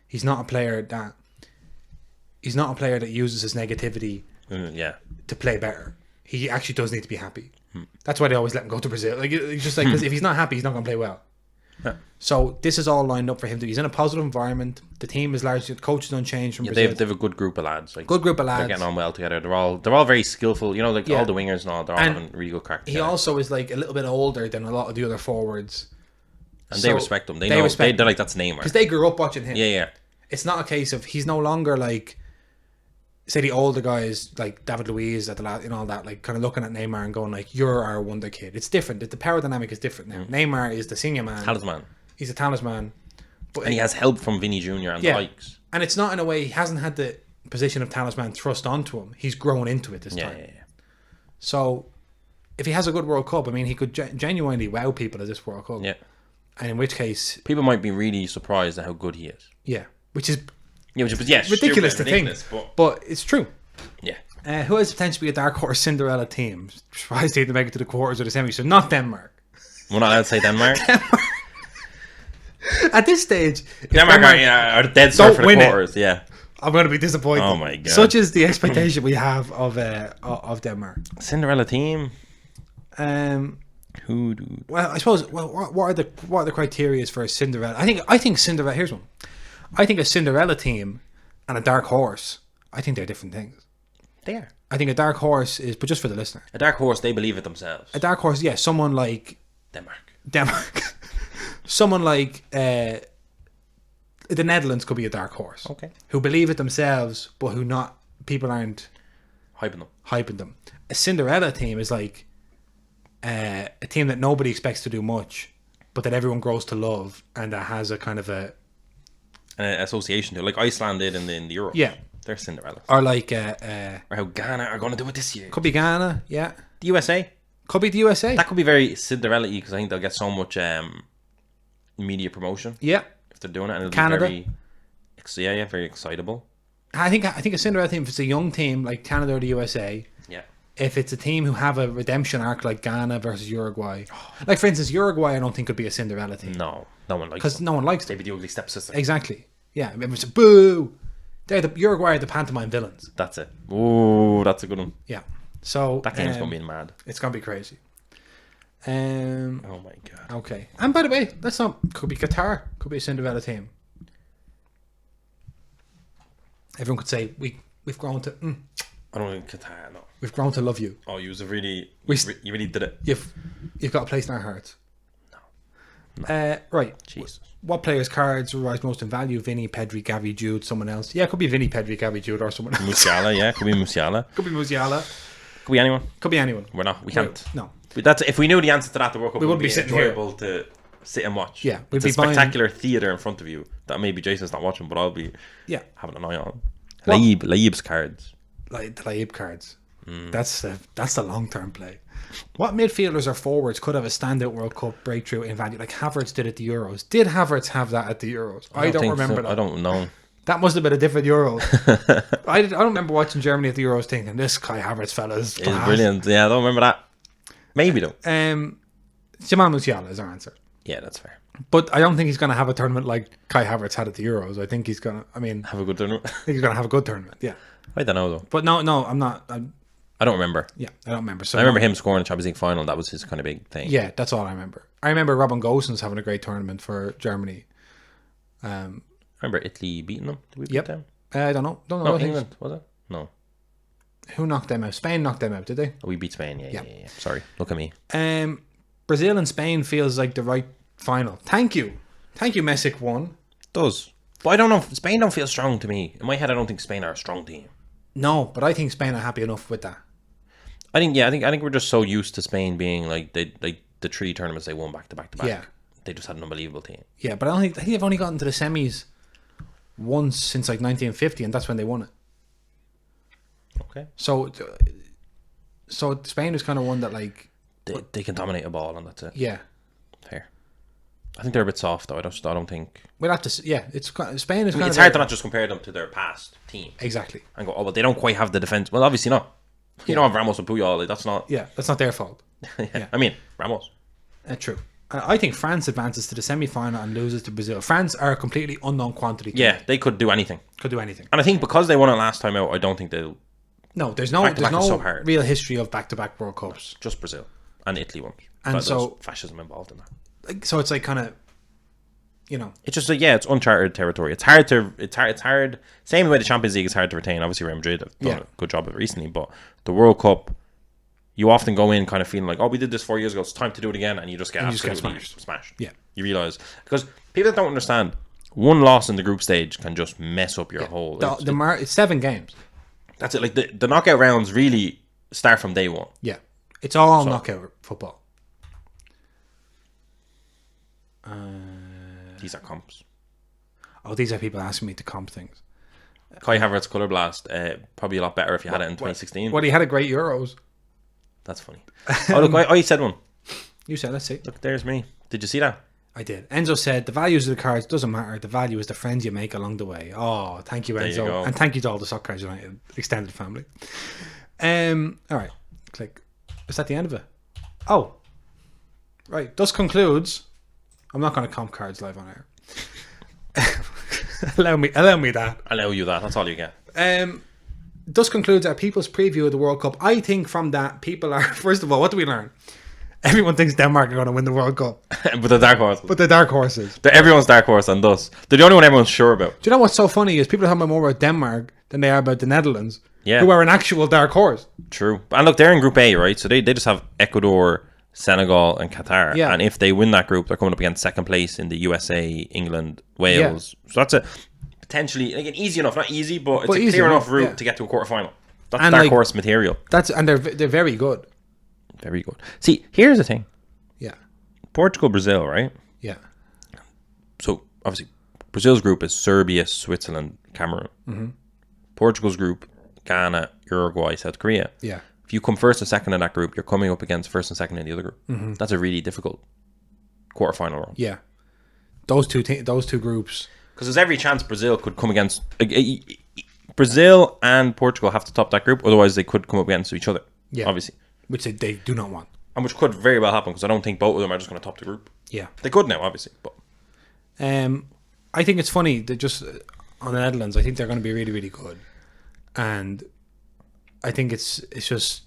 Speaker 1: He's not a player that uses his negativity to play better. He actually does need to be happy. That's why they always let him go to Brazil. Like, it's just like, because if he's not happy, he's not going to play well.
Speaker 2: Yeah.
Speaker 1: So this is all lined up for him. He's in a positive environment. The team is largely, the coaches don't change from
Speaker 2: Yeah,
Speaker 1: Brazil.
Speaker 2: they have a good group of lads. Like,
Speaker 1: Good group of
Speaker 2: They're
Speaker 1: lads.
Speaker 2: getting on well together. They're all very skillful. You know, like
Speaker 1: Yeah.
Speaker 2: all the wingers and all. They're all
Speaker 1: And
Speaker 2: having really good crack.
Speaker 1: He
Speaker 2: together.
Speaker 1: also is like a little bit older than a lot of the other forwards.
Speaker 2: And
Speaker 1: So
Speaker 2: they respect him. They
Speaker 1: they
Speaker 2: know
Speaker 1: respect
Speaker 2: they're like, that's Neymar.
Speaker 1: Because they grew up watching him.
Speaker 2: Yeah.
Speaker 1: It's not a case of, he's no longer like, say, the older guys like David Luiz at the and all that, like kind of looking at Neymar and going like, "You're our wonder kid." It's different. The power dynamic is different now. Neymar is the senior man.
Speaker 2: Talisman.
Speaker 1: He's a talisman. But
Speaker 2: And he has help from Vinny Jr. and the likes.
Speaker 1: And it's not in a way, he hasn't had the position of talisman thrust onto him. He's grown into it this time.
Speaker 2: Yeah.
Speaker 1: So if he has a good World Cup, I mean, he could genuinely wow people at this World Cup.
Speaker 2: Yeah.
Speaker 1: And in which case,
Speaker 2: People might be really surprised at how good he is.
Speaker 1: yeah, which is
Speaker 2: Which is
Speaker 1: ridiculous to think,
Speaker 2: but
Speaker 1: but it's true.
Speaker 2: yeah.
Speaker 1: Who has potential to be a dark horse Cinderella team? Surprised they didn't make it to the quarters or the semis. So not Denmark.
Speaker 2: We're not allowed to say Denmark.
Speaker 1: At this stage, if
Speaker 2: Denmark are dead cert for the
Speaker 1: win it.
Speaker 2: quarters. Yeah.
Speaker 1: I'm going to be disappointed.
Speaker 2: Oh my God.
Speaker 1: Such is the expectation we have of Denmark.
Speaker 2: Cinderella team. Who do?
Speaker 1: Well, I suppose. Well, what are the criteria for a Cinderella? I think Cinderella. Here's one. I think a Cinderella team and a dark horse. I think they're different things.
Speaker 2: They are.
Speaker 1: I think a dark horse is, but just for the listener.
Speaker 2: A dark horse, they believe it themselves.
Speaker 1: A dark horse, yeah, someone like
Speaker 2: Denmark.
Speaker 1: someone like the Netherlands could be a dark horse.
Speaker 2: Okay.
Speaker 1: Who believe it themselves, but who not people aren't
Speaker 2: Hyping them.
Speaker 1: A Cinderella team is like a team that nobody expects to do much, but that everyone grows to love, and that has a kind of an
Speaker 2: association to, like Iceland did in the Euro.
Speaker 1: Yeah.
Speaker 2: They're Cinderella.
Speaker 1: Or like
Speaker 2: Or how Ghana are going to do it this year.
Speaker 1: could be Ghana, yeah.
Speaker 2: The USA.
Speaker 1: Could be the USA.
Speaker 2: That could be very Cinderella-y because I think they'll get so much media promotion
Speaker 1: Yeah.
Speaker 2: if they're doing it, and it'll
Speaker 1: Canada.
Speaker 2: be very, very excitable.
Speaker 1: I think a Cinderella team, if it's a young team like Canada or the USA,
Speaker 2: Yeah.
Speaker 1: if it's a team who have a redemption arc like Ghana versus Uruguay, like for instance, Uruguay, I don't think could be a Cinderella team
Speaker 2: No one likes
Speaker 1: because
Speaker 2: them.
Speaker 1: no one likes
Speaker 2: They'd
Speaker 1: them.
Speaker 2: be the ugly stepsister.
Speaker 1: Exactly. Yeah. It was a boo. They're the Uruguay are the pantomime villains.
Speaker 2: That's it. Ooh, that's a good one.
Speaker 1: Yeah. So
Speaker 2: That game's going to be mad.
Speaker 1: It's gonna be crazy.
Speaker 2: Oh my god.
Speaker 1: Okay. And by the way, let's not. Could be Qatar. Could be a Cinderella team. Everyone could say we've grown to.
Speaker 2: I don't think Qatar, no.
Speaker 1: We've grown to love you.
Speaker 2: Oh, you really
Speaker 1: We-
Speaker 2: you really did it.
Speaker 1: You've got a place in our hearts. No. Right.
Speaker 2: Jesus.
Speaker 1: What players' cards rise most in value? Vinny, Pedri, Gavi, Jude, someone else. Yeah, it could be Vinny, Pedri, Gavi, Jude, or someone else.
Speaker 2: Musiala, yeah, could be Musiala.
Speaker 1: Could be Musiala.
Speaker 2: Could be anyone.
Speaker 1: Could be anyone.
Speaker 2: We can't.
Speaker 1: No.
Speaker 2: But that's if we knew the answer to that, the World Cup
Speaker 1: We
Speaker 2: would
Speaker 1: wouldn't
Speaker 2: be
Speaker 1: be sitting here.
Speaker 2: enjoyable to sit and watch.
Speaker 1: Yeah, we'd
Speaker 2: it's
Speaker 1: be
Speaker 2: a
Speaker 1: buying-
Speaker 2: spectacular theatre in front of you that maybe Jason's not watching, but I'll be
Speaker 1: Yeah.
Speaker 2: having an eye on.
Speaker 1: Well-
Speaker 2: Laib's cards.
Speaker 1: Like the Laib cards. That's the long term play. What midfielders or forwards could have a standout World Cup breakthrough in value? Like Havertz did at the Euros. Did Havertz have that at the Euros? I don't
Speaker 2: think
Speaker 1: remember
Speaker 2: so.
Speaker 1: that.
Speaker 2: I don't know.
Speaker 1: That must have been a different Euros. I don't remember watching Germany at the Euros thinking this Kai Havertz fella is
Speaker 2: It's
Speaker 1: class.
Speaker 2: brilliant. Yeah, I don't remember that. Maybe though.
Speaker 1: Jamal Musiala is our answer.
Speaker 2: Yeah, that's fair.
Speaker 1: But I don't think he's going to have a tournament like Kai Havertz had at the Euros. I think he's going to. I
Speaker 2: Have a good tournament.
Speaker 1: think he's going to have a good tournament. Yeah.
Speaker 2: I don't know though.
Speaker 1: But no, I'm not.
Speaker 2: I don't remember.
Speaker 1: Yeah, I don't remember. So
Speaker 2: I remember him scoring the Champions League final. That was his kind of big thing.
Speaker 1: Yeah, that's all I remember. I remember Robin Gosens having a great tournament for Germany.
Speaker 2: I remember Italy beating them. Did we beat
Speaker 1: Yep.
Speaker 2: them?
Speaker 1: I don't know. Don't know.
Speaker 2: No,
Speaker 1: I think-
Speaker 2: England was it? No,
Speaker 1: Who knocked them out? Spain knocked them out, did they?
Speaker 2: we beat Spain. Yeah. Sorry, look at me.
Speaker 1: Brazil and Spain feels like the right final. Thank you, Messick won.
Speaker 2: Does, but I don't know. Spain don't feel strong to me. In my head, I don't think Spain are a strong team.
Speaker 1: No, but I think Spain are happy enough with that.
Speaker 2: I think we're just so used to Spain being like the three tournaments they won back to back to back.
Speaker 1: Yeah.
Speaker 2: They just had an unbelievable team.
Speaker 1: Yeah, but I think they've only gotten to the semis once since like 1950, and that's when they won it.
Speaker 2: Okay.
Speaker 1: So Spain is kind of one that like
Speaker 2: They can dominate a ball and that's it.
Speaker 1: yeah.
Speaker 2: Fair. I think they're a bit soft though. I don't think
Speaker 1: We'll have to yeah. Spain is kind
Speaker 2: it's
Speaker 1: of
Speaker 2: hard to not just compare them to their past team
Speaker 1: exactly.
Speaker 2: and go, oh, but they don't quite have the defense. Well, obviously not. You don't have Ramos and Puyol. Like, that's not.
Speaker 1: Yeah, that's not their fault.
Speaker 2: Yeah. I mean, Ramos.
Speaker 1: True. I think France advances to the semi-final and loses to Brazil. France are a completely unknown quantity.
Speaker 2: Yeah, they could do anything.
Speaker 1: Could do anything.
Speaker 2: And I think because they won it last time out, I don't think they'll.
Speaker 1: No, there's no
Speaker 2: Back-to-back is so hard.
Speaker 1: real history of back-to-back World Cups.
Speaker 2: Just Brazil and Italy won.
Speaker 1: And
Speaker 2: But
Speaker 1: so-
Speaker 2: there's fascism involved in that.
Speaker 1: Like, so it's like kind of, you know,
Speaker 2: It's just like, yeah, it's uncharted territory. It's hard. Same way the Champions League is hard to retain. Obviously, Real Madrid have done
Speaker 1: Yeah.
Speaker 2: a good job of it recently, but the World Cup, you often go in kind of feeling like, oh, we did this 4 years ago. It's time to do it again, and you just get absolutely smashed.
Speaker 1: Yeah.
Speaker 2: You realize because people that don't understand, one loss in the group stage can just mess up your whole.
Speaker 1: it's 7 games.
Speaker 2: That's it. Like the knockout rounds really start from day one.
Speaker 1: Yeah, it's all knockout football.
Speaker 2: These are comps.
Speaker 1: Oh, these are people asking me to comp things.
Speaker 2: Kai Havertz Colour Blast, probably a lot better if you had it in 2016.
Speaker 1: Well, he had a great Euros.
Speaker 2: That's funny. Oh, look, I said one.
Speaker 1: You said, let's see.
Speaker 2: Look, there's me. Did you see that?
Speaker 1: I did. Enzo said, the values of the cards doesn't matter. The value is the friends you make along the way. Oh, thank you, Enzo.
Speaker 2: you go.
Speaker 1: And thank you to all the Soccer Cards United extended family. All right. Click. Is that the end of it? Oh. Right. Thus concludes. I'm not going to comp cards live on air. allow me that.
Speaker 2: Allow you that. That's all you get.
Speaker 1: Thus concludes our people's preview of the World Cup. I think from that, people are, first of all, what do we learn? Everyone thinks Denmark are going to win the World Cup,
Speaker 2: but the dark horse.
Speaker 1: but they're dark horses.
Speaker 2: They're everyone's dark horse and us. They're the only one everyone's sure about.
Speaker 1: Do you know what's so funny is people are talking more about Denmark than they are about the Netherlands,
Speaker 2: Yeah.
Speaker 1: who are an actual dark horse.
Speaker 2: True. And look, they're in Group A, right? So they just have Ecuador, Senegal, and Qatar.
Speaker 1: Yeah.
Speaker 2: And if they win that group, they're coming up against second place in the USA, England, Wales. So that's a potentially, again, easy enough. Not easy, but it's a
Speaker 1: easy
Speaker 2: clear enough
Speaker 1: enough,
Speaker 2: route
Speaker 1: yeah.
Speaker 2: to get to a quarterfinal. That's
Speaker 1: And,
Speaker 2: dark
Speaker 1: like,
Speaker 2: horse material.
Speaker 1: And they're very good.
Speaker 2: Very good. See, here's the thing.
Speaker 1: Yeah,
Speaker 2: Portugal, Brazil, right?
Speaker 1: yeah,
Speaker 2: So obviously, Brazil's group is Serbia, Switzerland, Cameroon.
Speaker 1: Mm-hmm.
Speaker 2: Portugal's group, Ghana, Uruguay, South Korea.
Speaker 1: yeah.
Speaker 2: If you come first or second in that group, you're coming up against first and second in the other group.
Speaker 1: Mm-hmm.
Speaker 2: That's a really difficult quarterfinal round.
Speaker 1: Yeah, those two groups.
Speaker 2: Because there's every chance Brazil could come against... Brazil and Portugal have to top that group, otherwise they could come up against each other.
Speaker 1: Yeah,
Speaker 2: obviously.
Speaker 1: which they do not want.
Speaker 2: And which could very well happen, because I don't think both of them are just going to top the group.
Speaker 1: Yeah,
Speaker 2: They could now, obviously, but...
Speaker 1: I think it's funny that just on the Netherlands, I think they're going to be really, really good, and I think it's just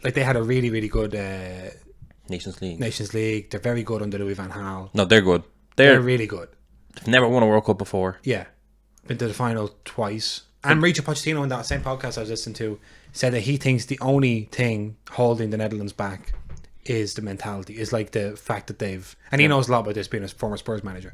Speaker 1: like they had a really, really good
Speaker 2: Nations League.
Speaker 1: Nations League. They're very good under Louis van Gaal.
Speaker 2: No, they're good.
Speaker 1: They're really good.
Speaker 2: They've never won a World Cup before.
Speaker 1: Yeah, been to the final twice. And Mauricio Pochettino in that same podcast I was listening to said that he thinks the only thing holding the Netherlands back is the mentality. Is like the fact that they've, and he knows a lot about this being a former Spurs manager,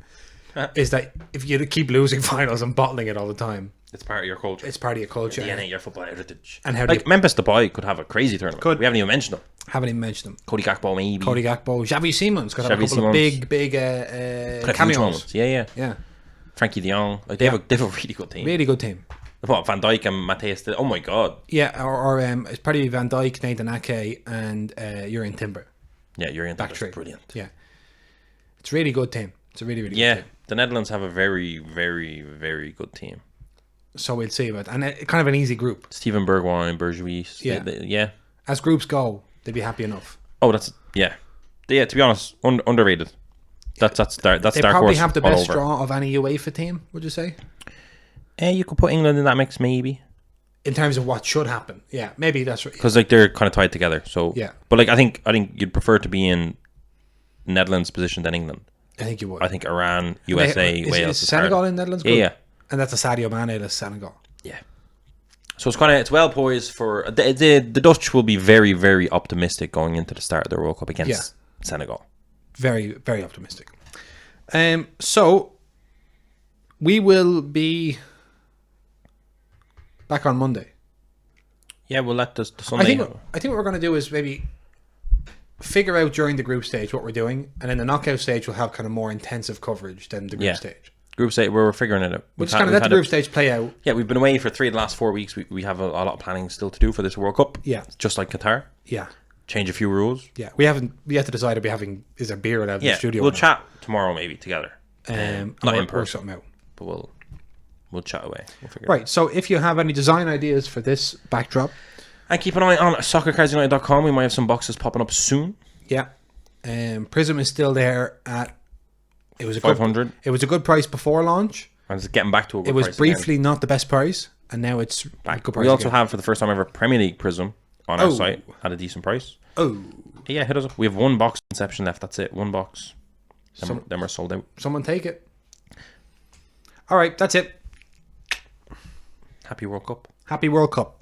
Speaker 1: is that if you keep losing finals and bottling it all the time,
Speaker 2: It's part of your culture.
Speaker 1: it's part of your culture.
Speaker 2: DNA, your football heritage.
Speaker 1: And how do
Speaker 2: like Memphis Depay could have a crazy tournament.
Speaker 1: Could.
Speaker 2: We haven't even mentioned them.
Speaker 1: Haven't even mentioned them.
Speaker 2: Cody Gakpo, maybe.
Speaker 1: Cody Gakpo, Xavi Simons could have a
Speaker 2: Xavi
Speaker 1: couple of
Speaker 2: Simons.
Speaker 1: big
Speaker 2: Could have huge
Speaker 1: cameos.
Speaker 2: moments. Yeah.
Speaker 1: Yeah,
Speaker 2: Frankie De Jong. Like they have a really good team.
Speaker 1: really good team.
Speaker 2: What, Van Dijk and Mateus? Oh my god.
Speaker 1: Yeah, or it's probably Van Dijk, Nathan Ake, and Urian Timber.
Speaker 2: Yeah, you're in
Speaker 1: Back three.
Speaker 2: brilliant.
Speaker 1: Yeah, it's a really good team. It's a really, really good
Speaker 2: Yeah,
Speaker 1: team.
Speaker 2: the Netherlands have a very, very, very good team.
Speaker 1: So we'll see about, and kind of an easy group.
Speaker 2: Steven Bergwijn, Berghuis.
Speaker 1: Yeah.
Speaker 2: Yeah.
Speaker 1: As groups go, they'd be happy enough.
Speaker 2: Oh, that's yeah. Yeah, to be honest, underrated. That's
Speaker 1: They
Speaker 2: dark
Speaker 1: probably
Speaker 2: horse
Speaker 1: have the
Speaker 2: all
Speaker 1: best
Speaker 2: over.
Speaker 1: draw of any UEFA team. Would you say,
Speaker 2: You could put England in that mix, maybe,
Speaker 1: in terms of what should happen? Yeah, maybe that's right.
Speaker 2: because like they're kind of tied together. So
Speaker 1: Yeah.
Speaker 2: but like I think you'd prefer to be in Netherlands' position than England.
Speaker 1: I think you would.
Speaker 2: I think Iran, USA,
Speaker 1: is
Speaker 2: Wales.
Speaker 1: Senegal
Speaker 2: hard.
Speaker 1: in Netherlands?
Speaker 2: Yeah,
Speaker 1: group?
Speaker 2: yeah.
Speaker 1: And that's a Sadio Mane less Senegal.
Speaker 2: Yeah. So it's well poised for the Dutch will be very, very optimistic going into the start of their World Cup against Senegal.
Speaker 1: Very, very optimistic. So we will be back on Monday.
Speaker 2: Yeah, we'll let the
Speaker 1: I
Speaker 2: Sunday.
Speaker 1: think what we're going to do is maybe figure out during the group stage what we're doing, and then the knockout stage will have kind of more intensive coverage than the group stage.
Speaker 2: Group stage, we're figuring it out.
Speaker 1: We'll just kind of let the group stage play out.
Speaker 2: Yeah, we've been away for the last 4 weeks. We have a lot of planning still to do for this World Cup.
Speaker 1: Yeah.
Speaker 2: Just like Qatar.
Speaker 1: Yeah.
Speaker 2: Change a few rules.
Speaker 1: Yeah. We haven't yet to decide if we having is a beer allowed in
Speaker 2: Yeah,
Speaker 1: the studio.
Speaker 2: we'll
Speaker 1: or not.
Speaker 2: chat tomorrow maybe together.
Speaker 1: Not
Speaker 2: in
Speaker 1: work
Speaker 2: person.
Speaker 1: something out.
Speaker 2: But we'll chat away. We'll figure it
Speaker 1: Right. So if you have any design ideas for this backdrop,
Speaker 2: And keep an eye on soccercarsunited.com. We might have some boxes popping up soon.
Speaker 1: yeah. Prism is still there at it was a
Speaker 2: 500.
Speaker 1: Good, it was a good price before launch.
Speaker 2: And it's getting back to a good
Speaker 1: It was
Speaker 2: price
Speaker 1: briefly not the best price, and now it's a good price.
Speaker 2: We also
Speaker 1: again.
Speaker 2: have, for the first time ever, Premier League Prism on our site at a decent price.
Speaker 1: Oh,
Speaker 2: Yeah, hit us up. We have one box Inception left. That's it. One box. Then we're sold out.
Speaker 1: someone take it. All right, that's it.
Speaker 2: Happy World Cup.
Speaker 1: Happy World Cup.